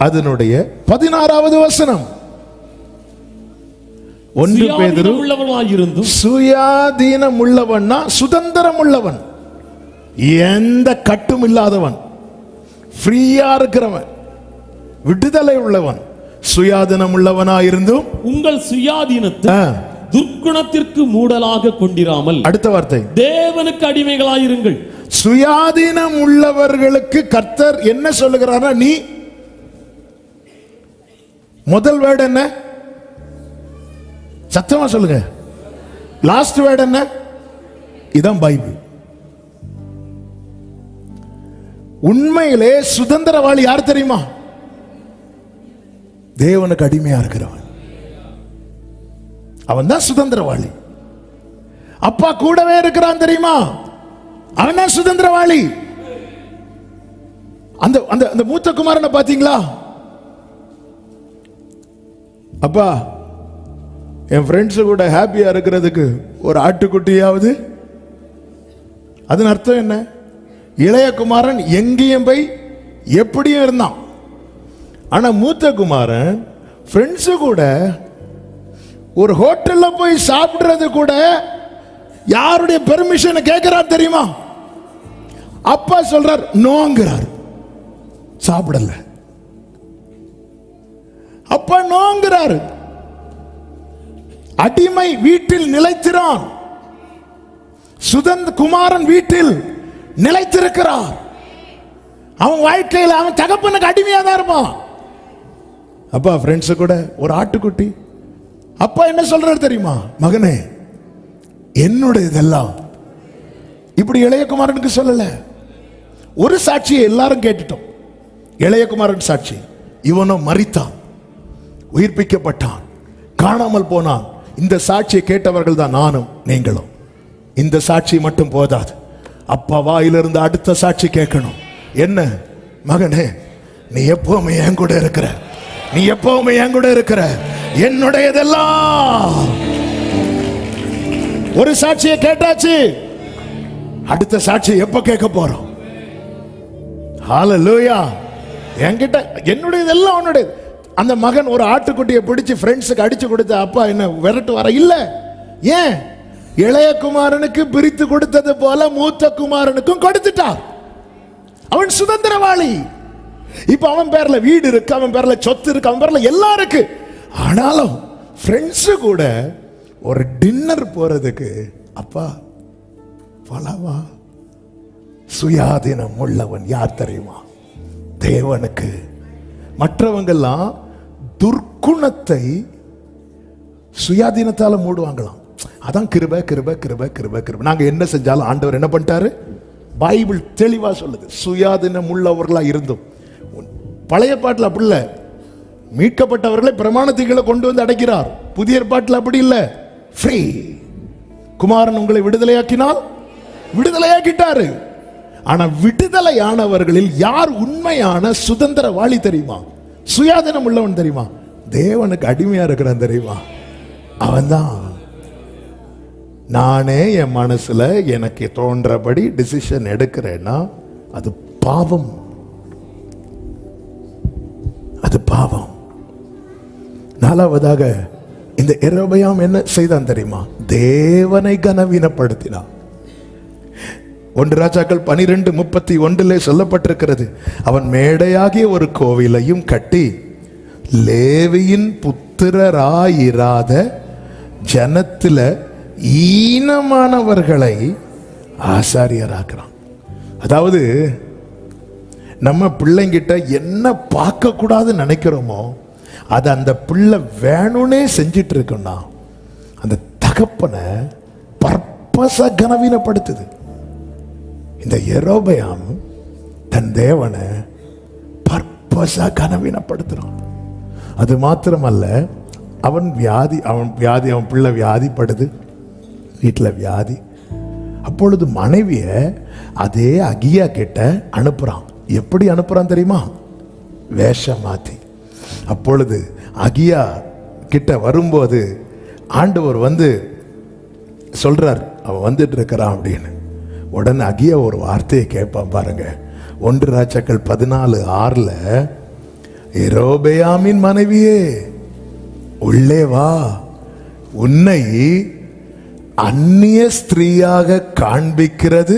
அதனுடைய 16வது வசனம். 1 பேதுரு உள்ளவனாயிருந்தும், சுயாதீனம் உள்ளவன்னா சுதந்திரம் உள்ளவன், எந்த கட்டும் இல்லாதவன், ஃப்ரீயா இருக்கிறவன், விடுதலை உள்ளவன், சுயாதீனம் உள்ளவனாயிருந்தும் உங்கள் சுயாதீனத்தை துர்க்குணத்திற்கு மூடலாக கொண்டிராமல், அடுத்த வார்த்தை, தேவனுக்கு அடிமைகளாயிருங்கள். சுயாதீனம் உள்ளவர்களுக்கு கர்த்தர் என்ன சொல்லுகிறாரா? நீ முதல் வேர்டு என்ன? சத்தமா சொல்லுங்க. லாஸ்ட் வேர்டு என்ன? இதான் பைபிள். உண்மையிலே சுதந்திரவாளி யார் தெரியுமா? தேவனுக்கு அடிமையா இருக்கிறவன். அவன் தான் சுதந்திரவாளி. அப்பா கூடவே இருக்கிறான் தெரியுமா? அவன் தான் சுதந்திரவாளி. அந்த அந்த மூத்த குமாரனை பாத்தீங்களா? அப்பா, என் ஃப்ரெண்ட்ஸ் கூட ஹாப்பியா இருக்கிறதுக்கு ஒரு ஆட்டுக்குட்டியாவது. அதன் அர்த்தம் என்ன? இளைய குமாரன் எங்கேயும் போய் எப்படியும் இருந்தான். ஆனா மூத்த குமாரன் ஃப்ரெண்ட்ஸ் கூட ஒரு ஹோட்டல்ல போய் சாப்பிடுறது கூட யாருடைய பெர்மிஷனை கேட்கிறார் தெரியுமா? அப்பா சொல்றார் நோங்கிறார், சாப்பிடல. அப்பா நோங்கிறார். அடிமை வீட்டில் நிலைத்திறான், சுதந்திர குமாரன் வீட்டில் நிலைத்திருக்கிறார். அவன் வாழ்க்கையில் அவன் தகப்பனுக்கு அடிமையா தான் இருப்பான். அப்பா ஃப்ரெண்ட்ஸ் கூட ஒரு ஆட்டுக்குட்டி. அப்பா என்ன சொல்றாரு தெரியுமா? மகனே, என்னுடைய இதெல்லாம். இப்படி இளையகுமாரனுக்கு சொல்லல. ஒரு சாட்சியை எல்லாரும் கேட்டுட்டோம். இளையகுமாரன் சாட்சி, இவனோ மரித்தான், உயிர்ப்பிக்கப்பட்டான், காணாமல் போனான். இந்த சாட்சியை கேட்டவர்கள் தான் நானும் நீங்களும். இந்த சாட்சி மட்டும் போதாது, அப்பா வாயிலிருந்து அடுத்த சாட்சி கேட்கணும். என்ன? மகனே, நீ எப்பவுமே என் கூட இருக்கிற, நீ எப்பவுமே என் கூட இருக்கிற, என்னுடையதெல்லாம். ஒரு சாட்சியை கேட்டாச்சு, அடுத்த சாட்சியை எப்ப கேட்க போறோம்? ஹல்லேலூயா. என்கிட்ட என்னுடையதெல்லாம் உன்னுடைய. அந்த மகன் ஒரு ஆட்டுக்குட்டியை பிடிச்சு ஃப்ரெண்ட்ஸுக்கு அடிச்சு கொடுத்த அப்பா என்ன விரட்டு வர இல்ல. ஏன்? இளைய குமாரனுக்கு பிரித்து கொடுத்தது போல மூத்த குமாரனுக்கும் கொடுத்துட்டார். அவன் சுதந்திரவாளி. இப்ப அவன் பேர்ல வீடு இருக்கு, அவன் பேர்ல சொத்து இருக்கு, அவன் பேர்ல எல்லாம் இருக்கு. ஆனாலும் ஃப்ரெண்ட்ஸ் கூட ஒரு டின்னர் போறதுக்கு அப்பா போலாமா? சுயாதீனம் உள்ளவன் யார் தெரியுமா? தேவனுக்கு. மற்றவங்கெல்லாம் துர்க்குணத்தை சுயாதீனத்தால மூடுவாங்களாம். அதான் கிருபை கிருபை கிருபை கிருபை கிருபை. நாங்க என்ன செஞ்சாலும் ஆண்டவர் என்ன பண்ணிட்டாரு? பைபிள் தெளிவா சொல்லுது, சுயாதீனம் உள்ளவர்களா இருந்தும். பழைய பாட்டில் அப்படி இல்லை, மீட்கப்பட்டவர்களை பிரமாணத்துகளை கொண்டு வந்து அடைக்கிறார். புதிய பாட்டில் அப்படி இல்லை, ஃப்ரீ. குமாரன் உங்களை விடுதலையாக்கினால் விடுதலையாக்கிட்டாரு. ஆனா விடுதலையானவர்களில் யார் உண்மையான சுதந்திரவாளி தெரியுமா? சுயாதீனம் உள்ளவன் தெரியுமா? தேவனுக்கு அடிமையா இருக்கிறான் தெரியுமா? அவன்தான். நானே என் மனசுல எனக்கு தோன்றபடி டிசிஷன் எடுக்கிறேன்னா அது பாவம். அது பாவம். நாலாவதாக இந்த யெரொபெயாம் என்ன செய்தான் தெரியுமா? தேவனை கனவீனப்படுத்தினான். 1 ராஜாக்கள் 12:31 சொல்லப்பட்டிருக்கிறது, அவன் மேடையாகிய ஒரு கோவிலையும் கட்டி லேவியின் புத்திரராயிராத ஜனத்துல ஈனமானவர்களை ஆசாரியராக்குறான். அதாவது நம்ம பிள்ளைங்கிட்ட என்ன பார்க்க கூடாதுன்னு நினைக்கிறோமோ அது அந்த பிள்ளை வேணும்னே செஞ்சிட்டு இருக்குன்னா அந்த தகப்பனை பர்பஸா கனவீனப்படுத்துது. இந்த யெரொபெயாம் தன் தேவனை பர்பஸா கனவீனப்படுத்துறான். அது மாத்திரமல்ல, அவன் பிள்ளை வியாதிப்படுது, வீட்டில் வியாதி. அப்பொழுது மனைவிய அதே அகியா கிட்ட அனுப்புறான். எப்படி அனுப்புறான் தெரியுமா? வேஷம் மாத்தி. அப்பொழுது அகியா கிட்ட வரும்போது ஆண்டவர் வந்து சொல்றார், அவன் வந்துட்டு இருக்கிறான் அப்படின்னு. உடனே அகியா ஒரு வார்த்தையை கேட்பான் பாருங்க. 1 ராஜாக்கள் 14:6 யெரொபெயாமின் மனைவியே உள்ளே வா, உன்னை அந்நிய ஸ்திரீயாக காண்பிக்கிறது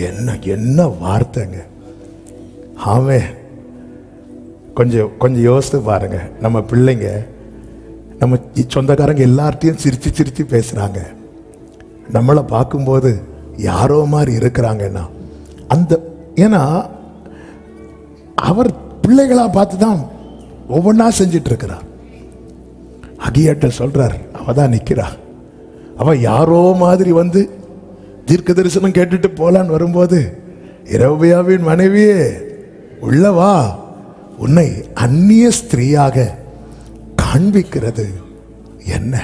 என்ன. என்ன வார்த்தைங்க! ஆமே, கொஞ்சம் யோசித்து பாருங்க. நம்ம பிள்ளைங்க நம்ம சொந்தக்காரங்க எல்லார்ட்டையும் சிரிச்சு சிரிச்சு பேசுறாங்க. நம்மளை பார்க்கும்போது யாரோ மாதிரி இருக்கிறாங்கன்னா அந்த, ஏன்னா அவர் பிள்ளைகளா பார்த்து தான் ஒவ்வொன்றா செஞ்சிட்டு இருக்கிறார். அகியாட்ட சொல்றார், அவ தான் நிக்கிறா. அவ யாரோ மாதிரி வந்து தீர்க்க தரிசனம் கேட்டுட்டு போலான்னு வரும்போது, யெரொபெயாமின் மனைவியே உள்ளவா, உன்னை அந்நிய ஸ்திரீயாக காண்பிக்கிறது என்ன.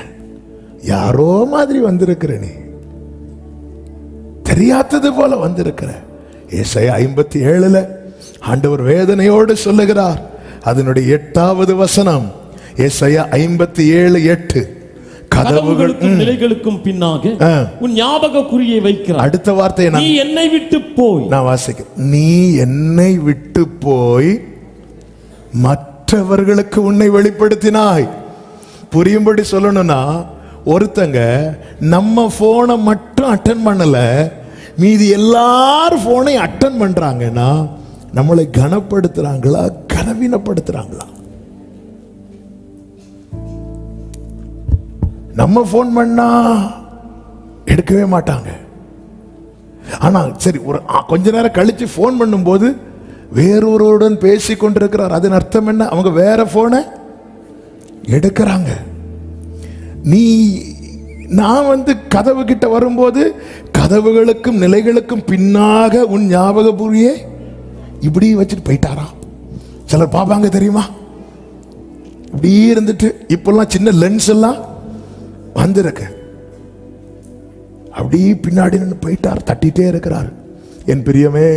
யாரோ மாதிரி வந்திருக்கிற, நீ தெரியாதது போல வந்திருக்கிற. ஏசாயா 57 ஆண்டவர் வேதனையோடு சொல்லுகிறார். அதனுடைய 8வது வசனம், ஏசாயா 57:8, கதவுகளுக்கும் நிலைகளுக்கும் பின்னாக உன் ஞாபக குறியை வைக்கிறார். அடுத்த வார்த்தை, நீ என்னை விட்டு போய், நான் வாசிக்க, நீ என்னை விட்டு போய் மற்றவர்களுக்கு உன்னை வெளிப்படுத்தினாய். புரியும்படி சொல்லணும்னா, ஒருத்தங்க நம்ம போனை மட்டும் அட்டன் பண்ணல, மீதி எல்லாரும் போனை அட்டன் பண்றாங்கன்னா நம்மளை கனப்படுத்துறாங்களா கனவீனப்படுத்துறாங்களா? நம்ம போன் பண்ணா எடுக்கவே மாட்டாங்க. ஆனா சரி, ஒரு கொஞ்ச நேரம் கழிச்சு போன் பண்ணும்போது வேறொருவருடன் பேசி கொண்டிருக்கிறார். அதன் அர்த்தம் என்ன? அவங்க வேற போனை எடுக்கிறாங்க. நான் வந்து கதவு கிட்ட வரும்போது கதவுகளுக்கும் நிலைகளுக்கும் பின்னாக உன் ஞாபக பூரியே இப்படி வச்சுட்டு போயிட்டாரா? சிலர் பார்ப்பாங்க தெரியுமா, இப்படி இருந்துட்டு. இப்பெல்லாம் சின்ன லென்ஸ் எல்லாம் வந்திருக்கு. அப்படி பின்னாடி நின்று போயிட்டார், தட்டிட்டே இருக்கிறார். என் பிரியமே,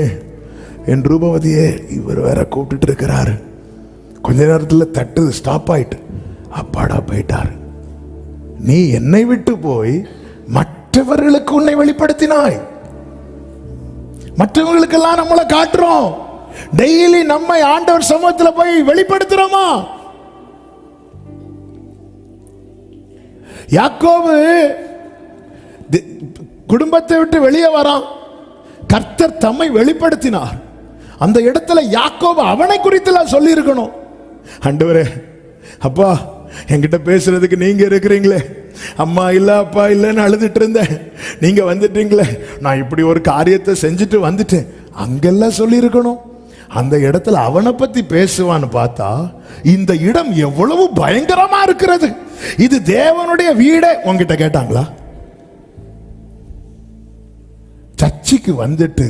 என் ரூபவதியே, இவர் வேற கூப்பிட்டு இருக்கிறாரு. கொஞ்ச நேரத்தில் தட்டு ஸ்டாப் ஆயிட்டு, அப்பாடா போயிட்டார். நீ என்னை விட்டு போய் மற்றவர்களுக்கு உன்னை வெளிப்படுத்தினாய். மற்றவர்களுக்கெல்லாம் நம்மளை காட்டுறோம். டெய்லி நம்மை ஆண்டவர் சமூகத்தில் போய் வெளிப்படுத்துறோமா? யாக்கோபு குடும்பத்தை விட்டு வெளியே வரான். கர்த்தர் தம்மை வெளிப்படுத்தினார். அந்த இடத்துல யாக்கோபு அவனை குறித்து சொல்லி இருக்கணும். ஆண்டவரே, அப்பா, என்கிட்ட பேசுறதுக்கு நீங்க இருக்கிறீங்களே, அம்மா இல்ல அப்பா இல்லன்னு அழுதுட்டு இருந்தேன், நீங்க வந்துட்டீங்களே, நான் இப்படி ஒரு காரியத்தை செஞ்சுட்டு வந்துட்டேன், அங்கெல்லாம் சொல்லி இருக்கணும். அந்த இடத்துல அவனை பத்தி பேசுவான்னு பார்த்தா இந்த இடம் எவ்வளவு பயங்கரமா இருக்கிறது, இது தேவனுடைய வீடே. உங்ககிட்ட கேட்டாங்களா? சர்ச்சுக்கு வந்துட்டு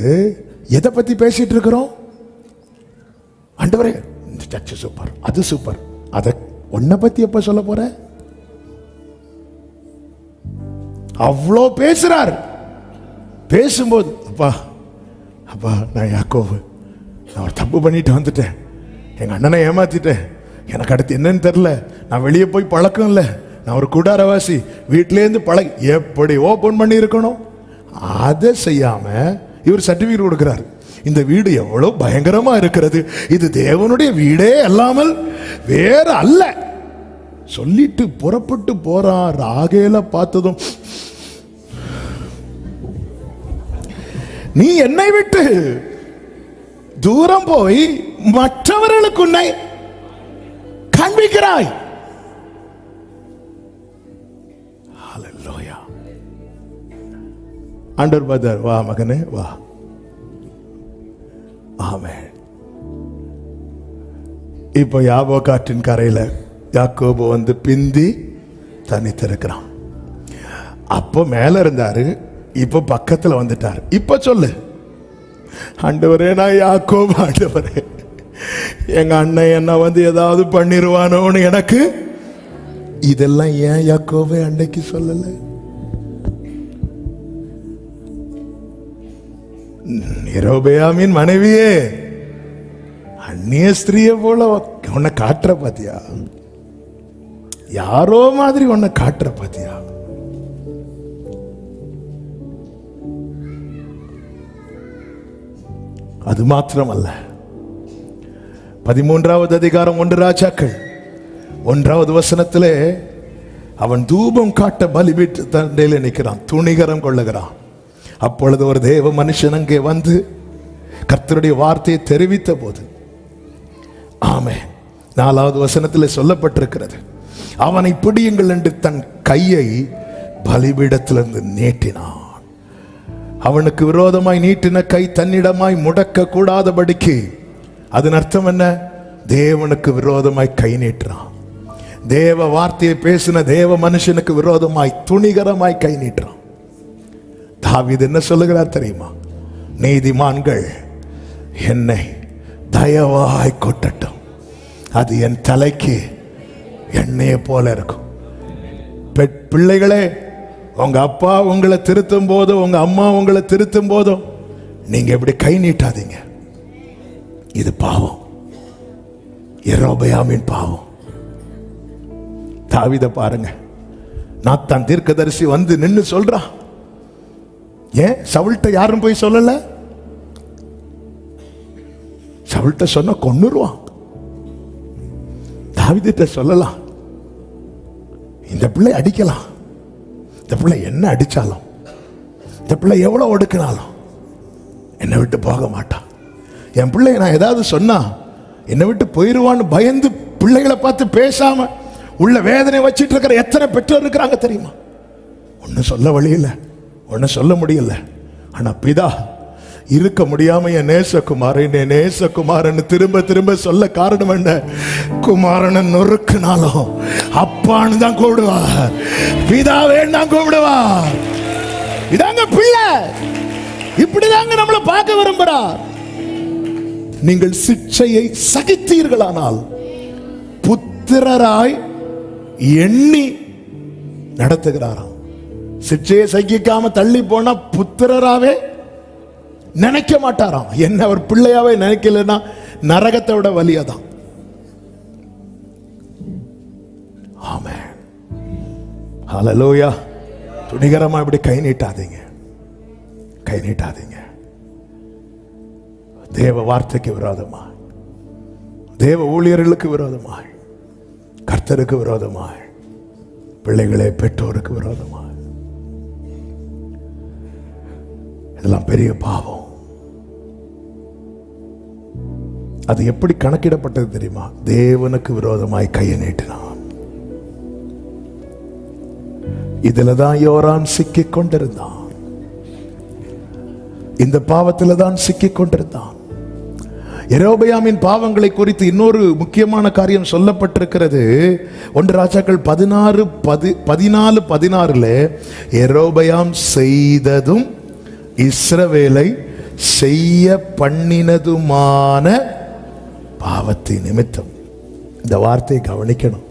எதை பத்தி பேசிட்டு இருக்கிறோம்? ஆண்டவரே, இந்த சர்ச்சு சூப்பர், அது சூப்பர், அத உன்னை பத்தி எப்ப சொல்ல போற? அவ்வளோ பேசுறார். பேசும்போது அப்பா அப்பா நான் யாக்கோபு, நான் ஒரு தப்பு பண்ணிட்டு வந்துட்டேன், எங்க அண்ணனை ஏமாத்திட்டேன், எனக்கு அடுத்து என்னன்னு தெரியல, நான் வெளியே போய் பழக்கம் இல்லை, நான் ஒரு கூடாரவாசி, வீட்டிலேருந்து எப்படி ஓபன் பண்ணி இருக்கணும் அதை செய்யாம இவர் சர்டிபிகேட் கொடுக்கிறார். இந்த வீடு எவ்வளவு பயங்கரமா இருக்கிறது, இது தேவனுடைய வீடே அல்லாமல் வேற அல்ல சொல்லிட்டு புறப்பட்டு போறார். ராகேல பார்த்ததும், நீ என்னை விட்டு தூரம் போய் மற்றவர்களுக்கு உன்னை காண்பிக்கிறாய். ஹல்லேலூயா. ஆண்டவர் பதர், வா மகனே வா. ஆமென். இப்போ யாபோக்காற்றின் கரையில யாக்கோபு வந்து பிந்தி தனித்திருக்கிறான். அப்போ மேல இருந்தாரு, இப்ப பக்கத்துல வந்துட்டாரு. இப்ப சொல்லு, ஆண்டவரே நான் யாக்கோபு, ஆண்டவரே எங்க அண்ணன் என்ன வந்து ஏதாவது பண்ணிருவானோன்னு எனக்கு. இதெல்லாம் ஏன் யாக்கோபு அன்னைக்கு சொல்லல? யெரொபெயாமின் மனைவியே, அந்நிய ஸ்திரிய போல உன்னை காட்டுற பாத்தியா, யாரோ மாதிரி உன்னை காட்டுற பாத்தியா. அது மாத்திரமல்ல, 13வது அதிகாரம் 1 ராஜாக்கள் 1வது வசனத்திலே அவன் தூபம் காட்ட பலிபீட தண்டையில் நிற்கிறான், துணிகரம் கொள்ளுகிறான். அப்பொழுது ஒரு தேவ மனுஷன் அங்கே வந்து கர்த்தருடைய வார்த்தையை தெரிவித்த போது, ஆமென், 4வது வசனத்தில் சொல்லப்பட்டிருக்கிறது, அவனை பிடியுங்கள் என்று தன் கையை பலிபீடத்திலிருந்து நீட்டினான். அவனுக்கு விரோதமாய் நீட்டின கை தன்னிடமாய் முடக்க கூடாதபடிக்கு. அதன் அர்த்தம் என்ன? தேவனுக்கு விரோதமாய் கை நீட்டுறான். தேவ வார்த்தையை பேசின தேவ மனுஷனுக்கு விரோதமாய் துணிகரமாய் கை நீட்டுறான். தாவீது என்ன சொல்லுகிறார் தெரியுமா? நீதிமான்கள் என்னை தயவாய் கொட்டட்டும், அது என் தலைக்கு எண்ணெயை போல இருக்கும். பிள்ளைகளே, உங்க அப்பா உங்களை திருத்தும் போதும் உங்க அம்மா உங்களை திருத்தும் போதும் நீங்க எப்படி கை நீட்டாதீங்க. இது பாவம், யெரொபெயாமின் பாவம். தாவீதை பாருங்க, நாத்தான் தீர்க்கதரிசி வந்து நின்னு சொல்றான். ஏன் சவுல்ட்ட யாரும் போய் சொல்லல? சவுல்ட்ட சொன்ன கொன்னுருவான். தாவீதிட்ட சொல்லலாம், இந்த பிள்ளை அடிக்கலாம், இந்த பிள்ளை என்ன அடிச்சாலும், இந்த பிள்ளை எவ்வளவு ஒடுக்கினாலும் என்னை விட்டு போக மாட்டான். என் பிள்ளை நான் ஏதாவது சொன்னா என்னை விட்டு போயிருவான்னு பயந்து பிள்ளைகளை பார்த்து பேசாம உள்ள வேதனை வச்சிட்டு இருக்கிற எத்தனை பெற்றோர் இருக்கிறாங்க தெரியுமா? ஒன்னும் சொல்ல வழியில, ஒன்னும் சொல்ல முடியல. ஆனா பிதா இருக்க முடியாம என் நேசகுமாரன் திரும்ப திரும்ப சொல்ல காரணம் என்ன? குமாரனை நொறுக்குனாலும் அப்பான்னு தான் கூப்பிடுவார், பிதாவே தான் கூப்பிடுவார். இதாங்க பிள்ளை, இப்படிதாங்க நம்மளை பார்க்க விரும்புறார். நீங்கள் சிட்சையை சகித்தீர்களானால் புத்திரராய் எண்ணி நடத்துகிறாராம். சிட்சையை சகிக்காம தள்ளி போனா புத்திரராவே நினைக்க மாட்டாராம். என்ன அவர் பிள்ளையாவே நினைக்கலன்னா நரகத்தை விட வலியாதான். ஆமென், ஹல்லேலூயா. துணிகரமா இப்படி கை நீட்டாதீங்க, கை நீட்டாதீங்க. தேவ வார்த்தைக்கு விரோதமாய், தேவ ஊழியர்களுக்கு விரோதமாய், கர்த்தருக்கு விரோதமாய், பிள்ளைகளே பெற்றோருக்கு விரோதமாய், இதெல்லாம் பெரிய பாவம். அது எப்படி கணக்கிடப்பட்டது தெரியுமா? தேவனுக்கு விரோதமாய் கையை நீட்டினான். இதுலதான் யோராம் சிக்கிக் கொண்டிருந்தான், இந்த பாவத்தில் தான் சிக்கிக் கொண்டிருந்தான். யெரொபெயாமின் பாவங்களை குறித்து இன்னொரு முக்கியமான காரியம் சொல்லப்பட்டிருக்கிறது. 1 ராஜாக்கள் 14:16 யெரொபெயாம் செய்ததும் இஸ்ரவேலை செய்ய பண்ணினதுமான பாவத்தின் நிமித்தம். இந்த வார்த்தையை கவனிக்கணும்.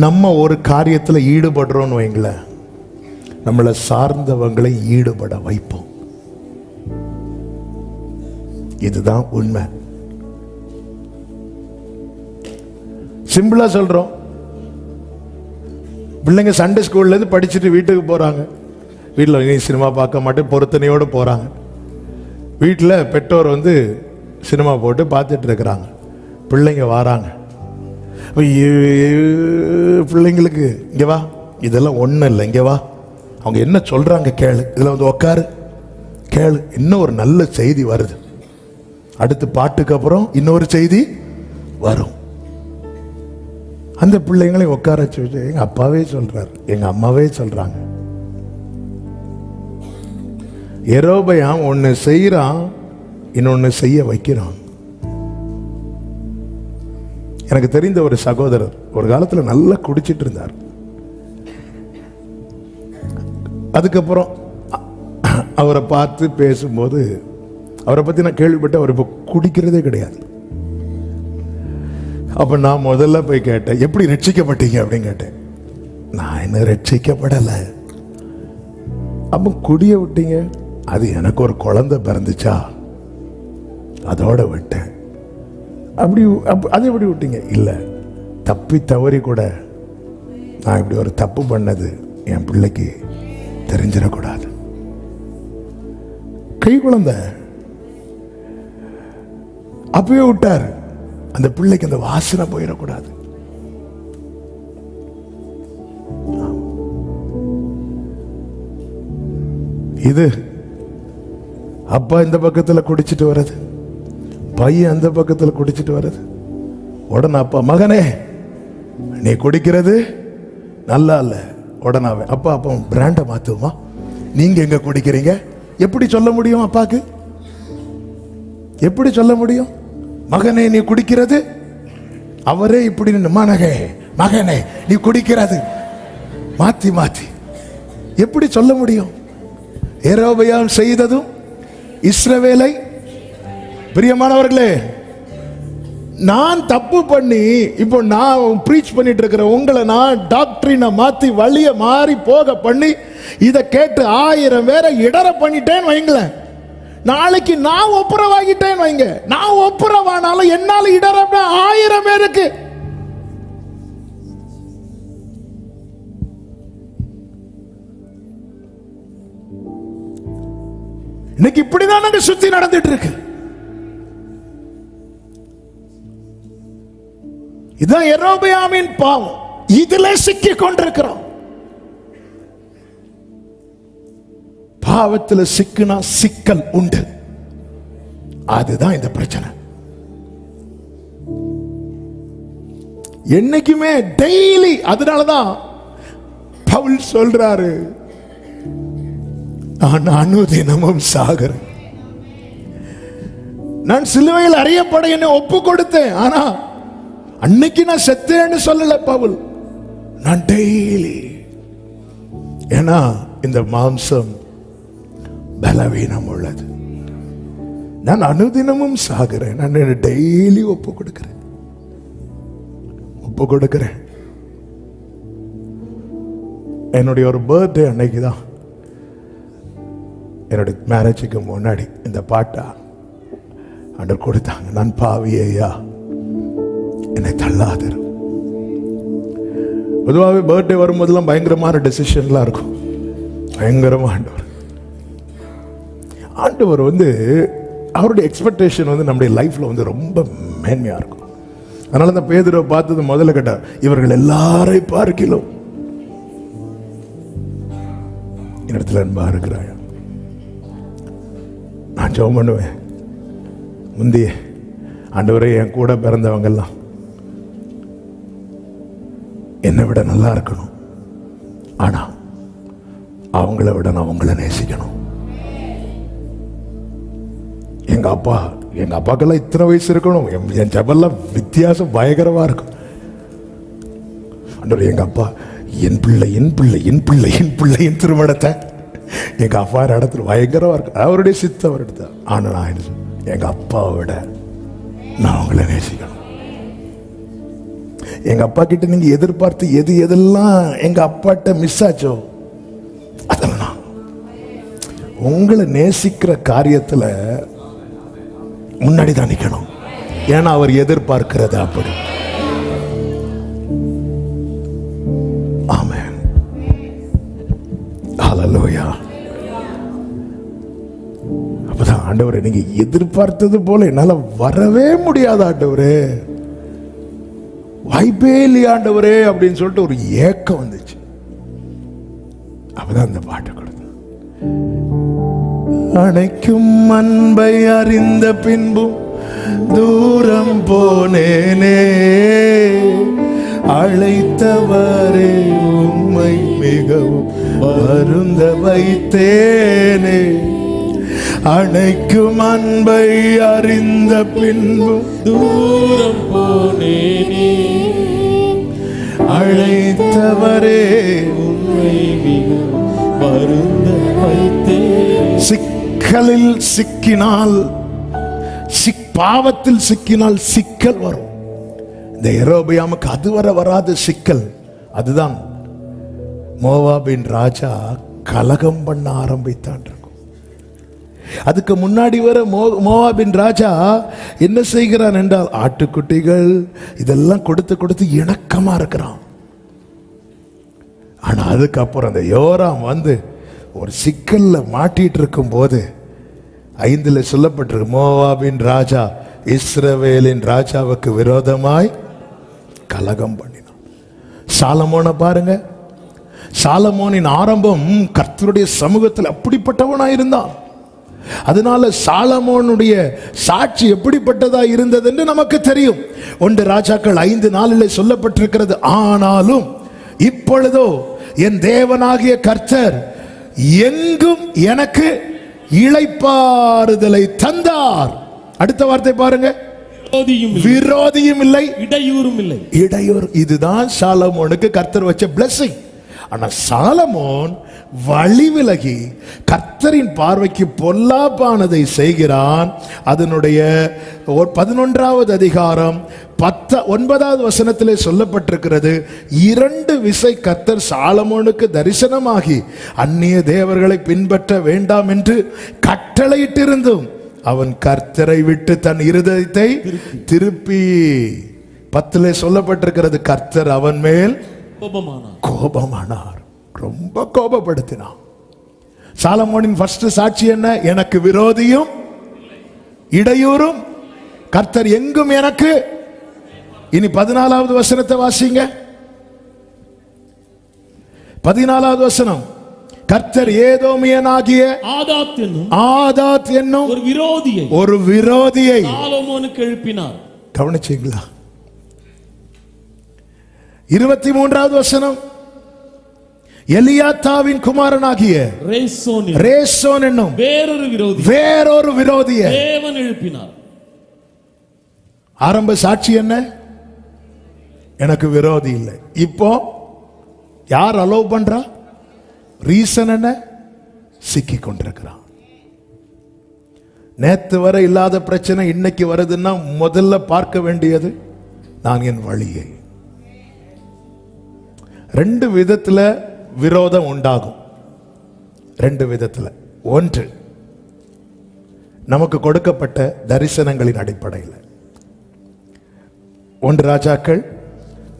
நம்ம ஒரு காரியத்தில் ஈடுபடுறோம்னு வைங்களேன், நம்மளை சார்ந்தவங்களை ஈடுபட வைப்போம். இதுதான் உண்மை. சிம்பிளா சொல்றோம். பிள்ளைங்க சண்டே ஸ்கூல்ல இருந்து படிச்சுட்டு வீட்டுக்கு போறாங்க. வீட்டில் இனி சினிமா பார்க்க மாட்டேன் பொருத்தனையோடு போறாங்க. வீட்டில் பெற்றோர் வந்து சினிமா போட்டு பார்த்துட்டு இருக்கிறாங்க. பிள்ளைங்க வராங்க. பிள்ளைங்களுக்கு இங்கே வா, இதெல்லாம் ஒன்றும் இல்லை, இங்கே வா, அவங்க என்ன சொல்றாங்க கேளு, இதில் வந்து உட்காரு கேளு. இன்னும் ஒரு நல்ல செய்தி வருது, அடுத்து பாட்டுக்கு அப்புறம் இன்னொரு செய்தி வரும். அந்த பிள்ளைங்களை உட்கார வச்சு எங்க அப்பாவே சொல்றாரு, எங்க அம்மாவே சொல்றாங்க. யெரொபெயாம் ஒன்னு செய்யறான், இன்னொன்னு செய்ய வைக்கிறான். எனக்கு தெரிந்த ஒரு சகோதரர் ஒரு காலத்துல நல்லா குடிச்சிட்டு இருந்தார். அதுக்கப்புறம் அவரை பார்த்து பேசும்போது அவரை பத்தி நான் கேள்விப்பட்ட அவர் இப்ப குடிக்கிறதே கிடையாது. அப்ப நான் முதல்ல போய் கேட்டேன், எப்படி ரட்சிக்கப்பட்டீங்க அப்படின்னு கேட்டேன். நான் என்ன ரட்சிக்கப்படலை. அப்ப குடிய விட்டீங்க? அது எனக்கு ஒரு குழந்தை பிறந்துச்சா அதோட விட்டேன். அப்படி அதை எப்படி விட்டீங்க? இல்லை, தப்பி தவறி கூட நான் இப்படி ஒரு தப்பு பண்ணது என் பிள்ளைக்கு தெரிஞ்சிடக்கூடாது. கை குழந்தை அப்பவே விட்டார். அந்த பிள்ளைக்கு அந்த வாசனை போயிடக்கூடாது. இது அப்பா இந்த பக்கத்துல குடிச்சிட்டு வர்றது, பையன் அந்த பக்கத்துல குடிச்சிட்டு வர்றது. உடனே அப்பா, மகனே நீ குடிக்கிறது நல்லா இல்ல. உடனே அப்பா அப்பா பிராண்டை மாத்துவோமா, நீங்க எங்க குடிக்கிறீங்க? எப்படி சொல்ல முடியும் அப்பாக்கு? எப்படி சொல்ல முடியும்? மகனே நீ குடிக்கிறது, அவரே இப்படி மகனே மகனே நீ குடிக்கிறது, மாத்தி மாத்தி எப்படி சொல்ல முடியும்? யெரொபெயாம் செய்ததும் இஸ்ரவேலை, பிரியமானவர்களே, நான் தப்பு பண்ணி இப்போ நான் ப்ரீச் பண்ணிட்டு இருக்கிற உங்களை நான் டாக்டரினை மாத்தி வழிய மாறி போக பண்ணி இதை கேட்டு 1000 பேரை இடற பண்ணிட்டேன்னு வைங்களேன். நாளைக்கு நான் ஒப்புரவாகிட்டேன்னு வைங்க. நான் ஒப்புரவானாலும் என்னால இடற 1000 பேருக்கு. இன்னைக்கு இப்படிதான் நாங்க சுத்தி நடந்துட்டு இருக்கு. இதான் யெரொபெயாமின் பாவம். இதுல சிக்கி கொண்டிருக்கிறோம். பாவத்துல சிக்கினா சிக்கல் உண்டு. அதுதான் இந்த பிரச்சனை. என்னைக்குமே டெய்லி. அதனாலதான் பவுல் சொல்றாரு, நான் அனுதினமும் சாகிறேன். நான் சிலுவையில் அறியப்பட என்னை ஒப்பு கொடுத்தேன். ஆனா அன்னைக்கு நான் செத்தேன்னு சொல்லல பவுல், நான் டெய்லி. ஏன்னா இந்த மாம்சம் பலவீனம் உள்ளது. நான் அனுதினமும் சாகிறேன். நான் டெய்லி ஒப்பு கொடுக்கிறேன். என்னுடைய ஒரு பர்த்டே அன்னைக்கு தான், என்னுடைய மேரேஜுக்கு முன்னாடி இந்த பாட்டா ஆண்டவர் கொடுத்தாங்க. நான் பாவியையா என்னை தள்ளாதிரு. பொதுவாகவே பர்த்டே வரும்போதெல்லாம் பயங்கரமான டெசிஷன்லாம் இருக்கும். பயங்கரமா ஆண்டவர் வந்து அவருடைய எக்ஸ்பெக்டேஷன் வந்து நம்முடைய லைஃப்ல வந்து ரொம்ப மேன்மையா இருக்கும். அதனால தான் பேதுருவை பார்த்தது முதல்ல கேட்டார், இவர்கள் எல்லாரை பார்க்கிலும் இடத்துல அன்பா இருக்கிறாயா? நான் ஜெபம் பண்ணுவேன் முந்திய, ஆண்டவரே என் கூட பிறந்தவங்க எல்லாம் என்னை விட நல்லா இருக்கணும், ஆனா அவங்கள விட நான் அவங்கள நேசிக்கணும். எங்க அப்பாக்கெல்லாம் இத்தனை வயசு இருக்கணும். என் ஜபெல்லாம் வித்தியாசம் பயங்கரமா இருக்கும். ஆண்டவரே எங்க அப்பா என் பிள்ளையின் திருமணத்தை எங்க அப்பா இடத்துல பயங்கரமா இருக்கு. அவருடைய சித்தம் அவர் எடுத்தார். ஆனா நான் எங்க அப்பாவை விட நான் அவங்கள நேசிக்கணும். எங்க அப்பா கிட்ட நீங்க எதிர்பார்த்து எதெல்லாம் எங்க அப்பாட்ட மிஸ் ஆச்சோ அதை உங்களை நேசிக்கிற காரியத்துல முன்னாடி தான் நிக்கணும். ஏன்னா அவர் எதிர்பார்க்கிறது அப்படி. ஆமென். ஹல்லேலூயா. அப்பதான் ஆண்டவரே, நீங்க எதிர்பார்த்தது போல என்னால வரவே முடியாது ஆண்டவரே, வாய்ப்பே இல்லையா ஆண்டவரே அப்படின்னு சொல்லிட்டு ஒரு ஏக்கம் வந்துச்சு. அப்பதான் அந்த பாட்டு கொடுத்த. அணைக்கும் அன்பை அறிந்த பின்பும் தூரம் போனேனே, அழைத்தவரே உம்மை மிகவும் வருந்த வைத்தேனே. அணைக்கும் அன்பை அறிந்த பின்பும் தூரம் போனேனே, அழைத்தவரே உம்மை மிகவும் வருந்த வைத்தேனே. சிக்கலில் சிக்கினால், பாவத்தில் சிக்கினால் சிக்கல் வரும். இந்த யெரொபெயாமுக்கு அதுவரை வராத சிக்கல். அதுதான் மோவாபின் ராஜா கலகம் பண்ண ஆரம்பித்தான் இருக்கும். அதுக்கு முன்னாடி வர மோவாபின் ராஜா என்ன செய்கிறான் என்றால், ஆட்டுக்குட்டிகள் இதெல்லாம் கொடுத்து கொடுத்து இணக்கமா இருக்கிறான். ஆனா அதுக்கப்புறம் அந்த யோராம் வந்து ஒரு சிக்கல்ல மாட்டிட்டு இருக்கும் போது 5 சொல்லப்பட்டிருக்கு, மோவாபின் ராஜா இஸ்ரவேலின் ராஜாவுக்கு விரோதமாய் கலகம் பண்ணினான். சாலமோனை பாருங்க. சாலமோனின் ஆரம்பம் கர்த்தருடைய சமூகத்தில் அப்படிப்பட்டவனா இருந்தான். அதனால சாலமோனுடைய சாட்சி எப்படிப்பட்டதா இருந்தது என்று நமக்கு தெரியும். 1 ராஜாக்கள் 5:4 சொல்லப்பட்டிருக்கிறது, ஆனாலும் இப்பொழுதோ என் தேவனாகிய கர்த்தர் எங்கும் எனக்கு இளைப்பாறுதலை தந்தார். அடுத்த வார்த்தை பாருங்க, விரோதியும் இல்லை, இடையூறும் இல்லை. இடையூறு. இதுதான் சாலமோனுக்கு கர்த்தர் வச்ச பிளஸிங். ஆனா சாலமோன் வழி விலகி கர்த்தரின் பார்வைக்கு பொல்லாப்பானதை செய்கிறான். அதனுடைய 11வது அதிகாரம் 9வது வசனத்திலே சொல்லப்பட்டிருக்கிறது, 2 விசை கர்த்தர் சாலமோனுக்கு தரிசனமாகி அந்நிய தேவர்களை பின்பற்ற வேண்டாம் என்று கட்டளையிட்டிருந்தும் அவன் கர்த்தரை விட்டு தன் இருதயத்தை திருப்பி 10 சொல்லப்பட்டிருக்கிறது, கர்த்தர் அவன் மேல் கோபமானார். ரொம்ப கோபப்படுத்தினான். சாலமோனின் ஃபர்ஸ்ட் சாட்சி என்ன? எனக்கு விரோதியும் இடையூறும், கர்த்தர் எங்கும் எனக்கு. இனி 14வது வசனத்தை வாசிங்க. 14வது வசனம், கர்த்தர் ஏதோமியனாகிய ஆதாத் என்னும் ஒரு விரோதியை சாலமோனுக்கு எழுப்பினார். கவனிச்சீங்களா? 23வது வசனம், எலியாத்தாவின் குமாரனாகிய ரேசோன் என்னும் வேறொரு விரோதியை தேவன் எழுப்பினார். ஆரம்ப சாட்சி என்ன? எனக்கு விரோதி இல்லை. இப்போ யார் அலோவ் பண்றா? ரீசன் என்ன? சிக்கி கொண்டிருக்கிறான். நேத்து வரை இல்லாத பிரச்சனை இன்னைக்கு வருதுன்னா முதல்ல பார்க்க வேண்டியது நான் என் வழியை. 2 விதத்துல விரோதம் உண்டாகும். 2 விதத்துல. ஒன்று, நமக்கு கொடுக்கப்பட்ட தரிசனங்களின் அடிப்படையில். 1 ராஜாக்கள்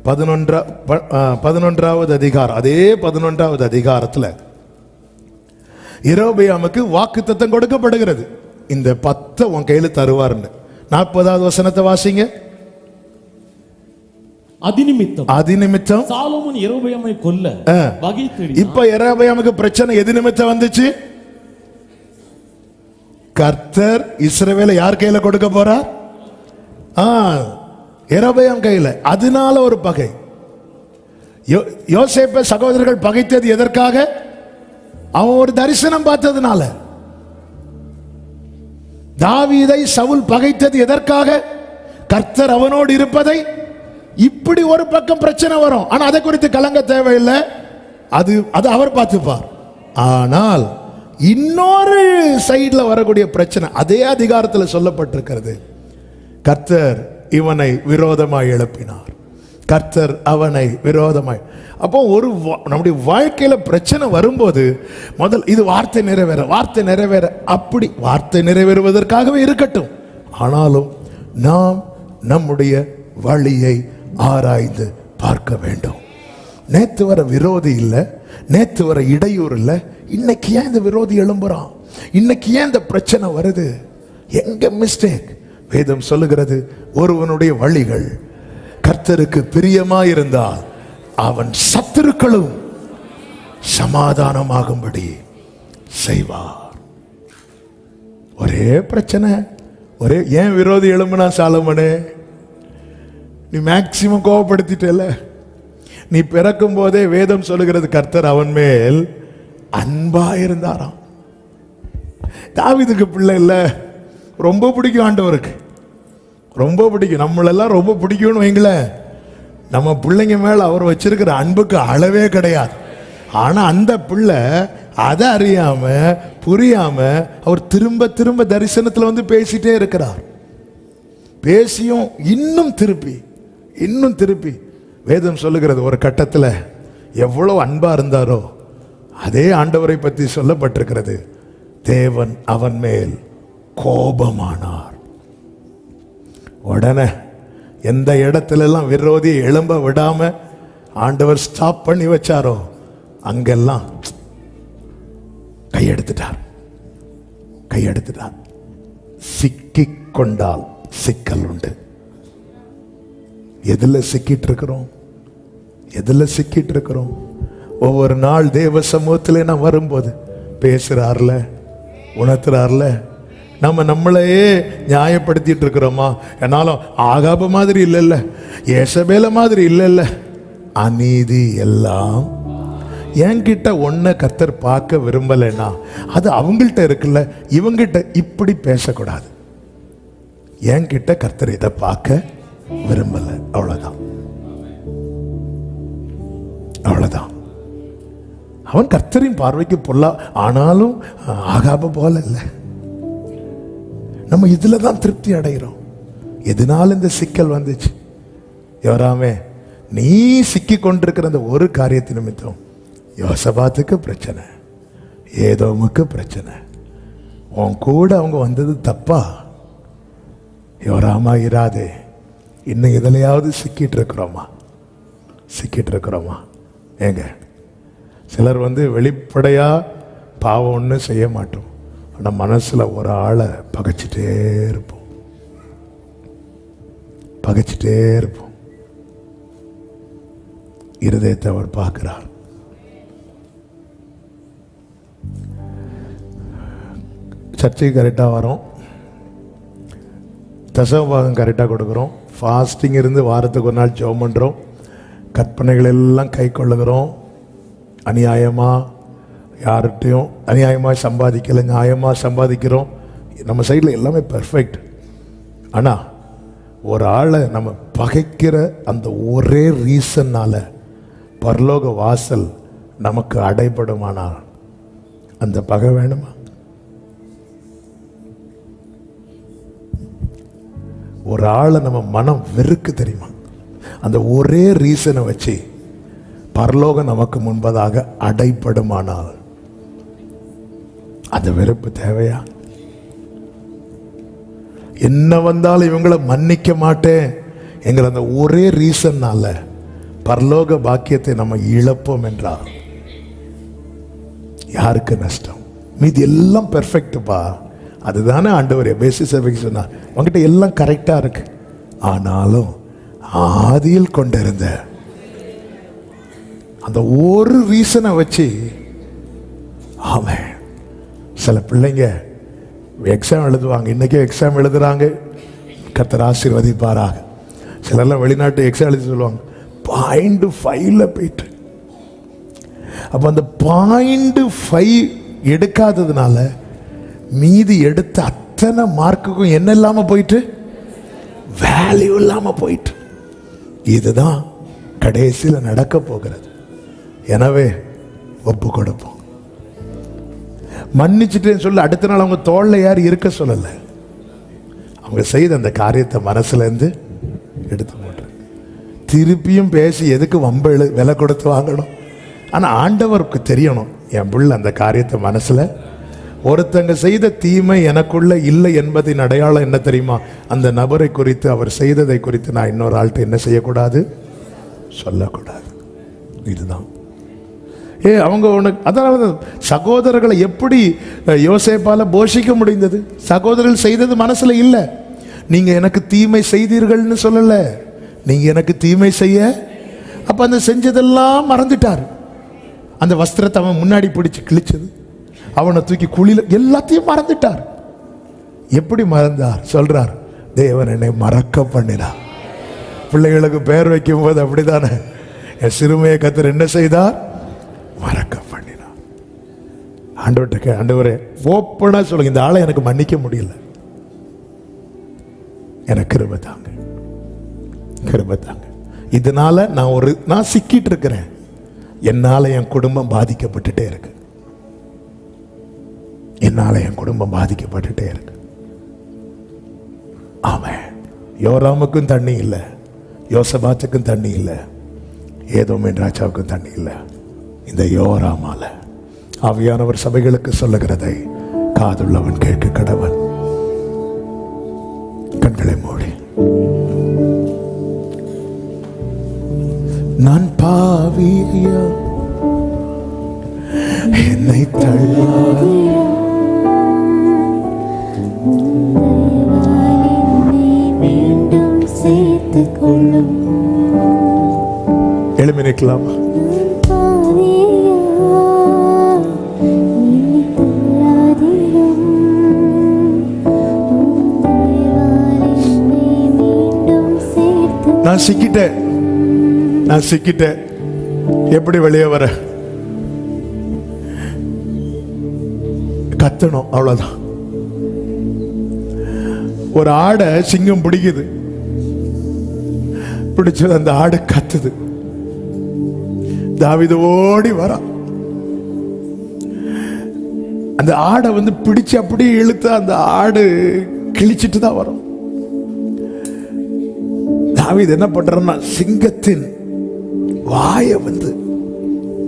11வது அதிகாரம், அதே 11வது அதிகாரத்தில் யெரொபெயாமுக்கு வாக்குத்தத்தம் கொடுக்கப்படுகிறது, இந்த 10 உன் கையில தருவார்னு. 40வது வசனத்தை வாசிங்க. அதிநிமித்தம் சாலமோன் யெரொபெயாமை கொல்ல வகை தேடி. இப்ப யெரொபெயாமுக்கு பிரச்சனை எது நிமித்தம் வந்துச்சு? கர்த்தர் இஸ்ரவேலை யார் கையில கொடுக்க போறார்? யெரொபெயாம் கையில. அதனால ஒரு பகை. யோசேப்பை சகோதரர்கள் பகைத்தது எதற்காக? அவன் ஒரு தரிசனம் பார்த்ததுனால. தாவீதை சவுல் பகைத்தது எதற்காக? கர்த்தர் அவனோடு இருப்பதை. இப்படி ஒரு பக்கம் பிரச்சனை வரும். ஆனா அதை குறித்து கலங்க தேவையில்லை, அது அவர் பார்த்துப்பார். ஆனால் இன்னொரு சைடுல வரக்கூடிய பிரச்சனை அதே அதிகாரத்தில் சொல்லப்பட்டிருக்கிறது, கர்த்தர் இவனை விரோதமாய் எழுப்பினார். கர்த்தர் அவனை விரோதமாய். அப்போ நம்முடைய வாழ்க்கையில பிரச்சனை வரும்போது முதல் இது வார்த்தை நிறைவேற அப்படி வார்த்தை நிறைவேறுவதற்காகவே இருக்கட்டும். ஆனாலும் நாம் நம்முடைய வழியை ஆராய்ந்து பார்க்க வேண்டும். நேத்து வர விரோதி இல்லை, நேத்து வர இடையூறு இல்லை, இன்னைக்கு ஏன் இந்த விரோதி எழும்புறான், இன்னைக்கு ஏன் இந்த பிரச்சனை வருது, எங்க மிஸ்டேக்? வேதம் சொல்லுகிறது, ஒருவனுடைய வழிகள் கர்த்தருக்கு பிரியமாயிருந்தால் அவன் சத்துருக்களும் சமாதானமாகும்படி செய்வார். ஒரே பிரச்சனை, ஏன் விரோதி எழும்புனா சாலமோனே? நீ மேக்சிமம் கோபப்படுத்திட்டல. நீ பிறக்கும் போதே வேதம் சொல்லுகிறது கர்த்தர் அவன் மேல் அன்பா இருந்தாராம். தாவீதுக்கு பிள்ளை இல்ல, ரொம்ப பிடிக்கும் ஆண்டவருக்கு, ரொம்ப பிடிக்கும். நம்மளெல்லாம் ரொம்ப பிடிக்கும்னு வைங்களேன். நம்ம பிள்ளைங்க மேல அவர் வச்சிருக்கிற அன்புக்கு அளவே கிடையாது. ஆனா அந்த பிள்ளை அதை அறியாம புரியாம அவர் திரும்ப திரும்ப தரிசனத்தில் வந்து பேசிட்டே இருக்கிறார். பேசியும் இன்னும் திருப்பி வேதம் சொல்லுகிறது ஒரு கட்டத்தில் எவ்வளவு அன்பா இருந்தாரோ அதே ஆண்டவரை பற்றி சொல்லப்பட்டிருக்கிறது, தேவன் அவன் மேல் கோபமானார். உடனே எந்த இடத்துல எல்லாம் விரோதியை எழும்ப விடாம ஆண்டவர் ஸ்டாப் பண்ணி வச்சாரோ அங்கெல்லாம் கையெடுத்துட்டார். சிக்கிக் கொண்டால் சிக்கல் உண்டு. எதுல சிக்கிட்டு இருக்கிறோம்? ஒவ்வொரு நாள் தேவ சமூகத்திலே நான் வரும்போது பேசுறார்ல, உணர்த்துறார்ல, நம்மளையே நியாயப்படுத்திட்டு இருக்கிறோமா? என்னாலும் ஆகாப மாதிரி இல்லைல்ல, ஏசபேல மாதிரி இல்லைல்ல, அநீதி எல்லாம் என்கிட்ட ஒன்ன கர்த்தர் பார்க்க விரும்பலைன்னா அது அவங்கள்ட்ட இருக்குல்ல, இவங்கிட்ட இப்படி பேசக்கூடாது. என்கிட்ட கர்த்தர் இதை பார்க்க விரும்பல, அவ்வளவுதான். அவன் கர்த்தரின் பார்வைக்கு பொல்லா, ஆனாலும் ஆகாப போல இல்லை. நம்ம இதுல தான் திருப்தி அடைகிறோம். எதனால இந்த சிக்கல் வந்துச்சு? யோராமே, நீ சிக்கி கொண்டிருக்கிற அந்த ஒரு காரியத்தின் நிமித்தம் யோசபாத்துக்கு பிரச்சனை, ஏதோமுக்கு பிரச்சனை, உன் கூட அவங்க வந்தது தப்பா? யோராமா இராதே. இன்னும் எதுலையாவது சிக்கிட்டு இருக்கிறோமா? ஏங்க, சிலர் வெளிப்படையா பாவம் ஒன்றும் செய்ய மாட்டோம், ஆனால் மனசுல ஒரு ஆளை பகைச்சிட்டே இருப்போம். இருதயத்தை அவர் பார்க்கிறார். சர்ச்சைக்கு கரெக்டாக வரோம், தசமபாகம் கரெக்டாக கொடுக்குறோம், ஃபாஸ்டிங் இருந்து வாரத்துக்கு ஒரு நாள் ஜெபம் பண்ணுறோம், கற்பனைகள் எல்லாம் கை கொள்ளுகிறோம், அநியாயமாக யார்கிட்டையும் அநியாயமாக சம்பாதிக்கலை, நியாயமாக சம்பாதிக்கிறோம். நம்ம சைடில் எல்லாமே பெர்ஃபெக்ட். ஆனால் ஒரு ஆளை நம்ம பகைக்கிற அந்த ஒரே ரீசன்னால பரலோக வாசல் நமக்கு அடைபடுமானால் அந்த பகை வேணுமா? ஒரு ஆளை நம்ம மனம் வெறுக்கு தெரியுமா? அந்த ஒரே ரீசனை வச்சு பரலோகம் நமக்கு முன்பதாக அடைபடுமானால் அந்த வெறுப்பு தேவையா? என்ன வந்தாலும் இவங்களை மன்னிக்க மாட்டேன் என்கிற அந்த ஒரே ரீசன்னால பரலோக பாக்கியத்தை நம்ம இழப்போம் என்றால் யாருக்கு நஷ்டம்? மீதி எல்லாம் பெர்ஃபெக்ட்பா. அதுதானே ஆண்டவர் எபேசியர் சபைக்கு சொன்னார், உங்ககிட்ட எல்லாம் கரெக்டா இருக்கு, ஆனாலும் ஆதியில் கொண்டிருந்த அந்த ஒரு ரீசனை வச்சு. ஆமே, சில பிள்ளைங்க எக்ஸாம் எழுதுவாங்க, இன்னைக்கே எக்ஸாம் எழுதுறாங்க, கர்த்தர் ஆசீர்வதிப்பாராக. சிலர்லாம் வெளிநாட்டு எக்ஸாம் எழுதி சொல்லுவாங்க 0.5 போயிட்டு. அப்ப அந்த 0.5 எடுக்காததுனால மீதி எடுத்த அத்தனை மார்க்குக்கும் என்ன இல்லாம போயிட்டு, வேல்யூ இல்லாம போயிட்டு. இதுதான் கடைசியில் நடக்க போகிறது. எனவே ஒப்பு கொடுப்போம். மன்னிச்சுட்டேன்னு சொல்லி அடுத்த நாள் அவங்க தோல்ல யார் இருக்க சொல்லல, அவங்க செய்த அந்த காரியத்தை மனசுல இருந்து எடுத்து போட்டு திருப்பியும் பேசி எதுக்கு வம்பெழு விலை கொடுத்து வாங்கணும்? ஆனா ஆண்டவருக்கு தெரியணும், என் பிள்ளை அந்த காரியத்தை மனசுல, ஒருத்தங்க செய்த தீமை எனக்குள்ள இல்லை என்பதின் அடையாளம் என்ன தெரியுமா? அந்த நபரை குறித்து, அவர் செய்ததை குறித்து நான் இன்னொரு ஆள்கிட்ட என்ன செய்யக்கூடாது, சொல்லக்கூடாது. இதுதான் அவங்க உனக்கு. அதாவது சகோதரர்களை எப்படி யோசேப்பால போஷிக்க முடிந்தது? சகோதரர்கள் செய்தது மனசுல இல்லை. நீங்க எனக்கு தீமை செய்தீர்கள்னு சொல்லல, நீங்க எனக்கு தீமை செய்ய. அப்ப அந்த செஞ்சதெல்லாம் மறந்துட்டார். அந்த வஸ்திரத்தை அவன் முன்னாடி பிடிச்சு கிழிச்சது, அவனை தூக்கி குழியில, எல்லாத்தையும் மறந்துட்டார். எப்படி மறந்தார்? சொல்றார், தேவன் என்னை மறக்க பண்ணினார். பிள்ளைகளுக்கு பெயர் வைக்கும் போது அப்படித்தானே, என் சிறுமையை கர்த்தர் என்ன செய்தார்? மறக்க பண்ணினார். ஆண்டவர்கிட்ட, ஆண்டவரே ஓப்பனா சொல்லுங்க, இந்த ஆளை எனக்கு மன்னிக்க முடியல, எனக்கு கிருபை தாங்க, கிருபை தாங்க. இதனால நான் சிக்கிட்டு இருக்கிறேன், என்னால என் குடும்பம் பாதிக்கப்பட்டுட்டே இருக்கு, என்னால என் குடும்பம் பாதிக்கப்பட்டுட்டே இருக்கு. ஆமாம், யோராமுக்கும் தண்ணி இல்லை, யோசபாத்துக்கும் தண்ணி இல்லை, ஏதோமின் ராஜாவுக்கும் தண்ணி இல்லை. இந்த யோராமால ஆவியானவர் சபைகளுக்கு சொல்லுகிறதை காதுள்ளவன் கேட்க கடவன். கண்களை மூடி. நான் பாவியா, என்னை தள்ளாது, மீண்டும் சேர்த்துக் கொள்ளும். எழுமி நிற்கலாமா? நான் சிக்கிட்டேன், நான் சிக்கிட்டேன், எப்படி வெளியே வர? கத்தணும், அவ்வளவுதான். ஒரு ஆடை சிங்கம் பிடிக்குது, பிடிச்சது அந்த ஆடு கத்துது, தாவீது ஓடி வரா, அந்த ஆடை பிடிச்சு அப்படியே இழுத்து அந்த ஆடு கிழிச்சிட்டு தான் வரும். தாவீது என்ன பண்றான்னா, சிங்கத்தின் வாயை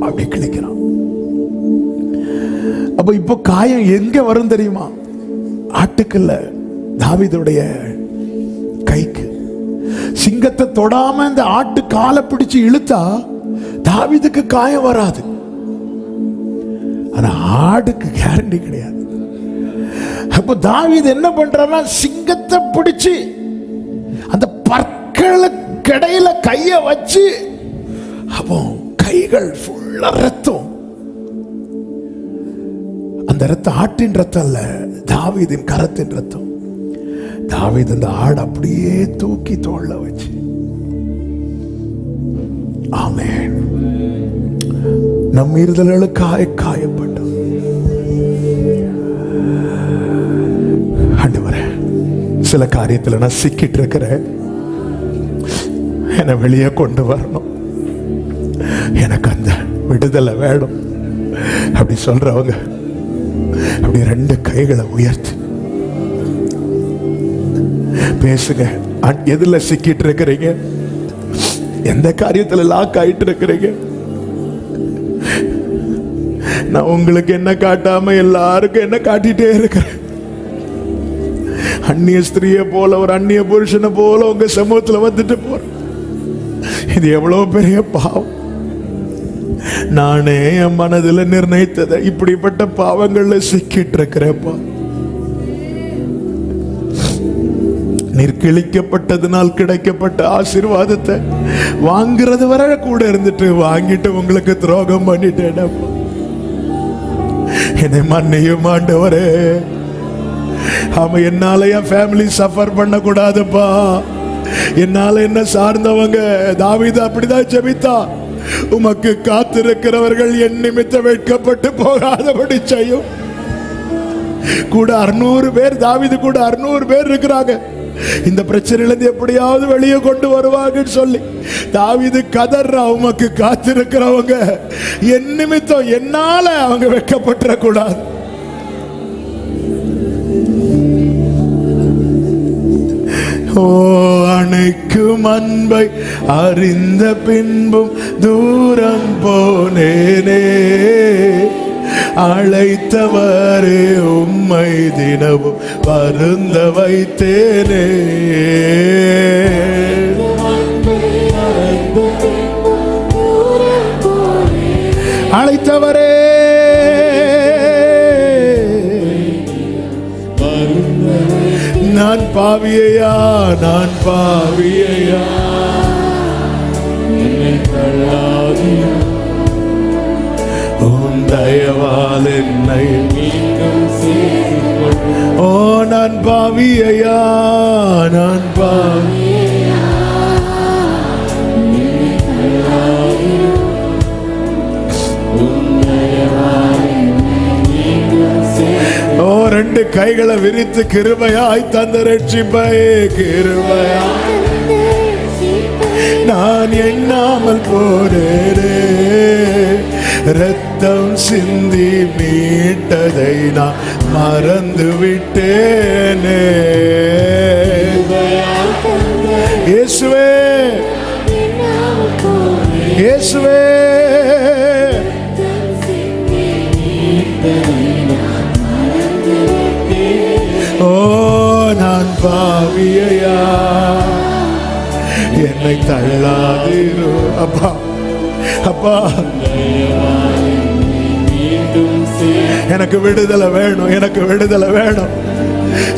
அப்படி கிழிக்கிறான். அப்ப இப்போ காயம் எங்க வரும் தெரியுமா? ஆட்டுக்கல்ல, தாவீதுடைய கைக்கு. சிங்கத்தை தொடாம இந்த ஆட்டு காலை பிடிச்சு இழுத்தா தாவீதுக்கு காயம் வராது, ஆனா ஆடுக்கு கேரண்டி கிடையாது. அப்போ தாவீது என்ன பண்றான்னா, சிங்கத்தை பிடிச்சு அந்த பற்களுக்கிடையில கைய வச்சு, அப்போ கைகள் ஃபுல்லா ரத்தம். அந்த ரத்தம் ஆட்டின் ரத்தம் அல்ல, தாவீதின் கரத்தின் ரத்தம். தாவீது அந்த ஆடு அப்படியே தூக்கி தோள்ல வச்சு, ஆமென், நம் இருதல்களுக்காக காயப்பட்டோம். ஆண்டவரே, சில காரியத்தில் நான் சிக்கிட்டு இருக்கிறேன், என்னை வெளியே கொண்டு வரணும், எனக்கு அந்த விடுதலை வேணும் அப்படி சொல்றவங்க அப்படி ரெண்டு கைகளை உயர்த்தி பேசுங்க. எதுல சிக்கிட்டு இருக்கிறீங்க? எந்த காரியத்துல லாக் ஆயிட்டு இருக்கிறீங்க? நான் உங்களுக்கு என்ன காட்டாம எல்லாருக்கும் என்ன காட்டிட்டே இருக்கிறேன். அந்நிய ஸ்திரியை போல, ஒரு அந்நிய புருஷனை போல உங்க சமூகத்துல வந்துட்டு போறேன். இது எவ்வளவு பெரிய பாவம். நானே என் மனதில் நிர்ணயித்ததை இப்படிப்பட்ட பாவங்கள்ல சிக்கிட்டு இருக்கிறேப்பா. நிற்கிழிக்கப்பட்டதுனால் கிடைக்கப்பட்ட ஆசீர்வாதத்தை வாங்குறது வரை கூட இருந்துட்டு வாங்கிட்டு உங்களுக்கு துரோகம் பண்ணிட்டேன். என்னை மன்னியும் ஆண்டவரே. ஆமா, என்னால என் ஃபேமிலி சஃபர் பண்ண கூடாதுப்பா. என்னால என்ன சார்ந்தவங்க, தாவீது அப்படிதான் ஜெபித்தா, உமக்கு காத்திருக்கிறவர்கள் என் நிமித்தம் வெட்கப்பட்டு போகாதபடி செய்யும். கூட 600 பேர், தாவீது கூட 600 பேர் இருக்கிறாங்க. இந்த பிரச்சனையிலிருந்து எப்படியாவது வெளியே கொண்டு வருவாங்கன்னு சொல்லி தாவீது கதறா, உமக்கு காத்திருக்கிறவங்க என் நிமித்தம், என்னால அவங்க வெட்கப்பட்டுற கூடாது. ஓ அணைக்கும் அன்பை அறிந்த பின்பும் தூரம் போனேனே, அழைத்தவரே உம்மை தினமும் வருந்த வைத்தேனே. அழைத்தவரே நான் பாவியையா, நான் பாவியையா, உம் தயவால் என்னை ஓ நான் பாவியையா, நான் பாவியையா. ஓ ரெண்டு கைகளை விரித்து கிருபையாய் தந்த ரட்சிப்பை, கிருபையாய் நான் எண்ணாமல் போனேனே, ரத்தம் சிந்தி மீட்டதை நான் மறந்து விட்டேனே. இயேசுவே, இயேசுவே, ஓ நான் பாவியையா, என்னை தள்ளாதீரோ. அப்பா, அப்பா, எனக்கு விடுதலை வேணும், எனக்கு விடுதலை வேணும்.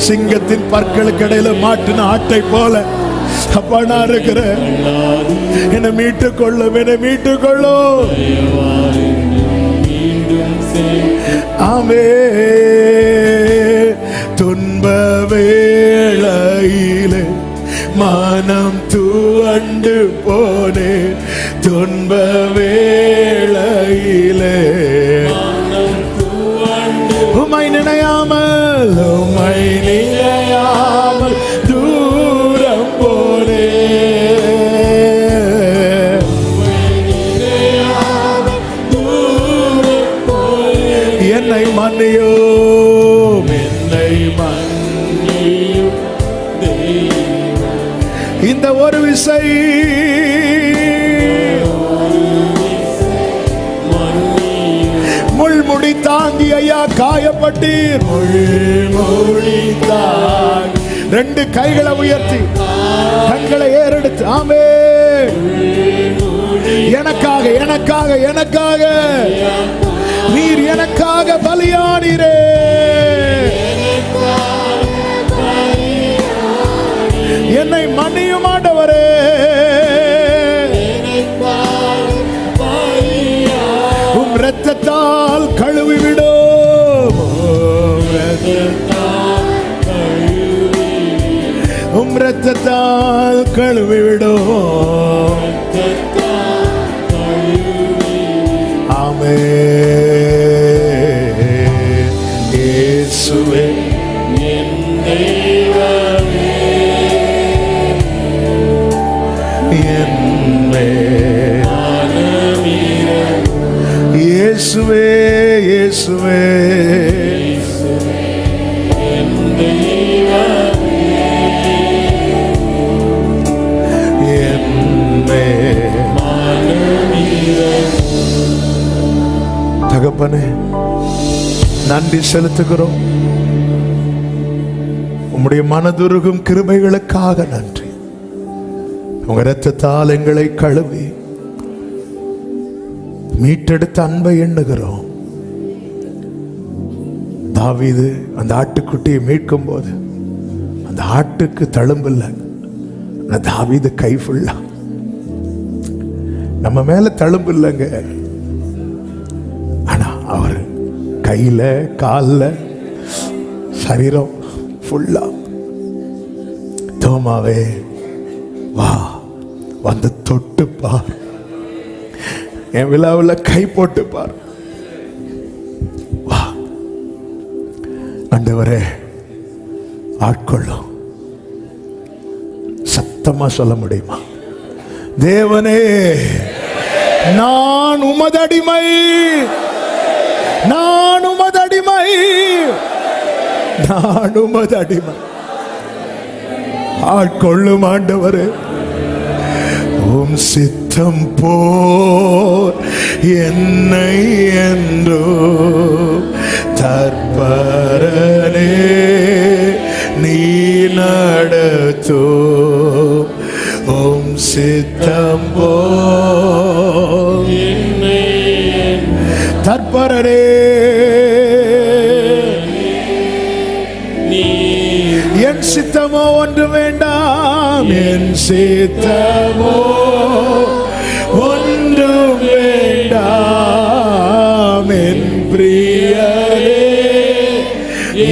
சிங்கத்தின் பற்களுக்கு இடையில மாட்டின ஆட்டை போல அப்பா நான் இருக்கிறேன். என்னை மீட்டுக்கொள்ளும், என்னை மீட்டுக்கொள்ளும். ஆமே துன்ப வேளையிலே மனம் துவண்டு போனே, துன்ப வேளையிலே உம்மை நினையாமல், உம்மை நினையாமல் தூரம் போனே. என்னை மன்னியும், என்னை மன்னியும் இந்த ஒரு விசை முள்முடி தாங்கி ஐயா காயப்பட்டீர், முள்முடி தாங்கி. ரெண்டு கைகளை உயர்த்தி கண்களை ஏறெடுத்து ஆமே எனக்காக, எனக்காக, எனக்காக நீர் எனக்காக பலியானீரே. என்னை மன்னியும் ஆண்டவரே, உம் இரத்தத்தால் கழுவி விடும், உம் இரத்தத்தால் கழுவி விடும். ஆமே இயேசுவே என் தெய்வமே, இயேசுவே, இயேசுவே தகப்பனே நன்றி செலுத்துகிறோம். உம்முடைய மனதுருகும் கிருபைகளுக்காக நன்றி. உங்க இரத்தத்தால் எங்களை கழுவி மீட்டெடுத்த அன்பை எண்ணுகிறோம். தாவீது அந்த ஆட்டுக்குட்டியை மீட்கும் போது அந்த ஆட்டுக்கு தழும்பில்லை, தாவீது கை ஃபுல்லா. நம்ம மேல தழும்பு இல்லைங்க, ஆனா அவர் கையில காலில் சரீரம் ஃபுல்லா. தோமாவே வா, வந்து தொட்டு பார், என் விழாவில் கை போட்டு பார், வா ஆண்டவரே ஆட்கொள்ளும். சத்தமா சொல்ல முடியுமா? தேவனே நான் உமதடிமை, நான் உமதடிமை, நான் உமதடிமை. ஆட்கொள்ளும் ஆண்டவரே. உம் சித்தம் போல் என்னை என்றோ தற்பரனே நீ நடத்தோ. உம் சித்தம் போல் தற்பரனே என் சித்தமோ ஒன்று வேண்டாம், என் சித்தமோ ஒன்று வேண்டாம், என் பிரியரே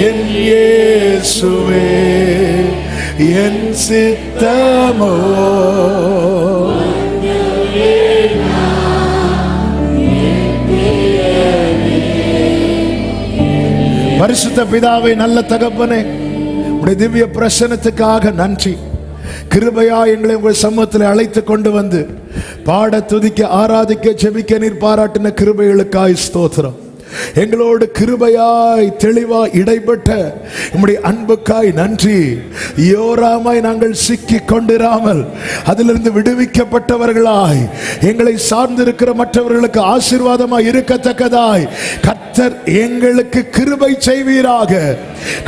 என் இயேசுவே என் சித்தமோ. பரிசுத்த பிதாவே, நல்ல தகப்பனே, உடைய திவ்ய பிரசன்னத்துக்காக நன்றி. கிருபையா எங்களை உங்கள் சமூகத்தில் அழைத்து கொண்டு வந்து பாட, துதிக்க, ஆராதிக்க, ஜெபிக்க நீர் பாராட்டின கிருபைகளுக்காய் ஸ்தோத்திரம். எங்களோடு கிருபையாய் தெளிவாய் இடைப்பட்ட நம்முடைய அன்புக்காய் நன்றி. யோராமாய் நாங்கள் சிக்கி கொண்டிராமல் அதிலிருந்து விடுவிக்கப்பட்டவர்களாய் எங்களை சார்ந்திருக்கிற மற்றவர்களுக்கு ஆசீர்வாதமாய் இருக்கத்தக்கதாய் கர்த்தர் எங்களுக்கு கிருபை செய்வீராக.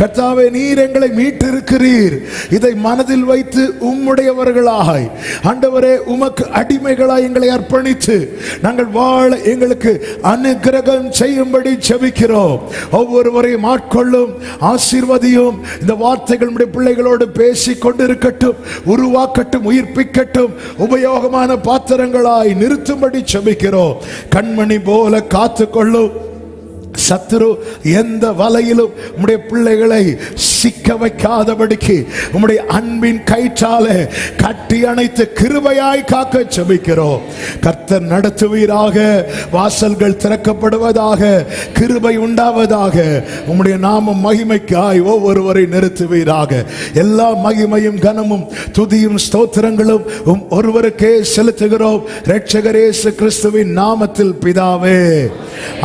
கர்த்தாவே, நீர் எங்களை மீட்டிருக்கிறீர். இதை மனதில் வைத்து உம்முடையவர்களாய் ஆண்டவரே உமக்கு அடிமைகளாய் எங்களை அர்ப்பணித்து நாங்கள் வாழ எங்களுக்கு அனுக்கிரகம் செய்யும்படி ஜெபிக்கிறோம். ஒவ்வொருவரையும் ஆட்கொள்ளும், ஆசீர்வதியும். இந்த வார்த்தைகள் நம்முடைய பிள்ளைகளோடு பேசிக் கொண்டிருக்கட்டும், உருவாக்கட்டும், உயிர்ப்பிக்கட்டும், உபயோகமான பாத்திரங்களாய் நிறுத்தும்படி ஜெபிக்கிறோம். கண்மணி போல காத்துக்கொள்ளும். சத்துரு எந்த வலையிலும் உம்முடைய பிள்ளைகளை சிக்க வைக்காதபடிக்கு உம்முடைய அன்பின் கயிற்றாலே கட்டி அணைத்து கிருபையாய் காக்க ஜெபிக்கிறோம். கர்த்தர் நடத்துவீராக. வாசல்கள் திறக்கப்படுவதாக, கிருபை உண்டாவதாக. உம்முடைய நாமம் மகிமைக்காய் ஒவ்வொருவரை நிறுத்துவீராக. எல்லா மகிமையும் கனமும் துதியும் ஸ்தோத்திரங்களும் ஒருவருக்கே செலுத்துகிறோம், இரட்சகர் இயேசு கிறிஸ்துவின் நாமத்தில் பிதாவே,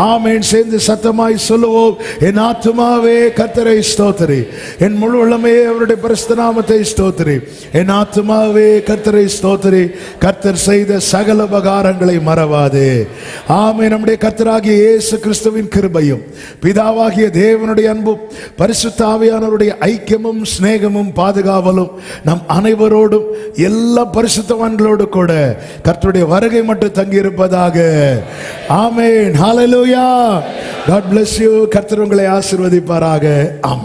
ஆமென். சேர்ந்து சத்தமாய் சொல்லுவோம். என் ஆத்துமாவே கர்த்தரை ஸ்தோத்திரி, என் முழு உள்ளமே அவருடைய பரிசுத்த நாமத்தை ஸ்தோத்திரி. என் ஆத்துமாவே கர்த்தரை ஸ்தோத்திரி, கர்த்தர் செய்த சகல உபகாரங்களை மறவாதே. ஆமென். நம்முடைய கர்த்தராகிய இயேசு கிறிஸ்துவின் கிருபையும் பிதாவாகிய தேவனுடைய அன்பும் பரிசுத்த ஆவியானவருடைய ஐக்கியமும் சிநேகமும் பாதுகாவலும் நம் அனைவரோடும் எல்லா பரிசுத்தவான்களோடு கூட கர்த்தருடைய வருகை மட்டும் தங்கி இருப்பதாக. ஆமென். ஹல்லேலூயா. God bless you. கர்த்தர் உங்களை ஆசீர்வதிப்பாராக. ஆமென்.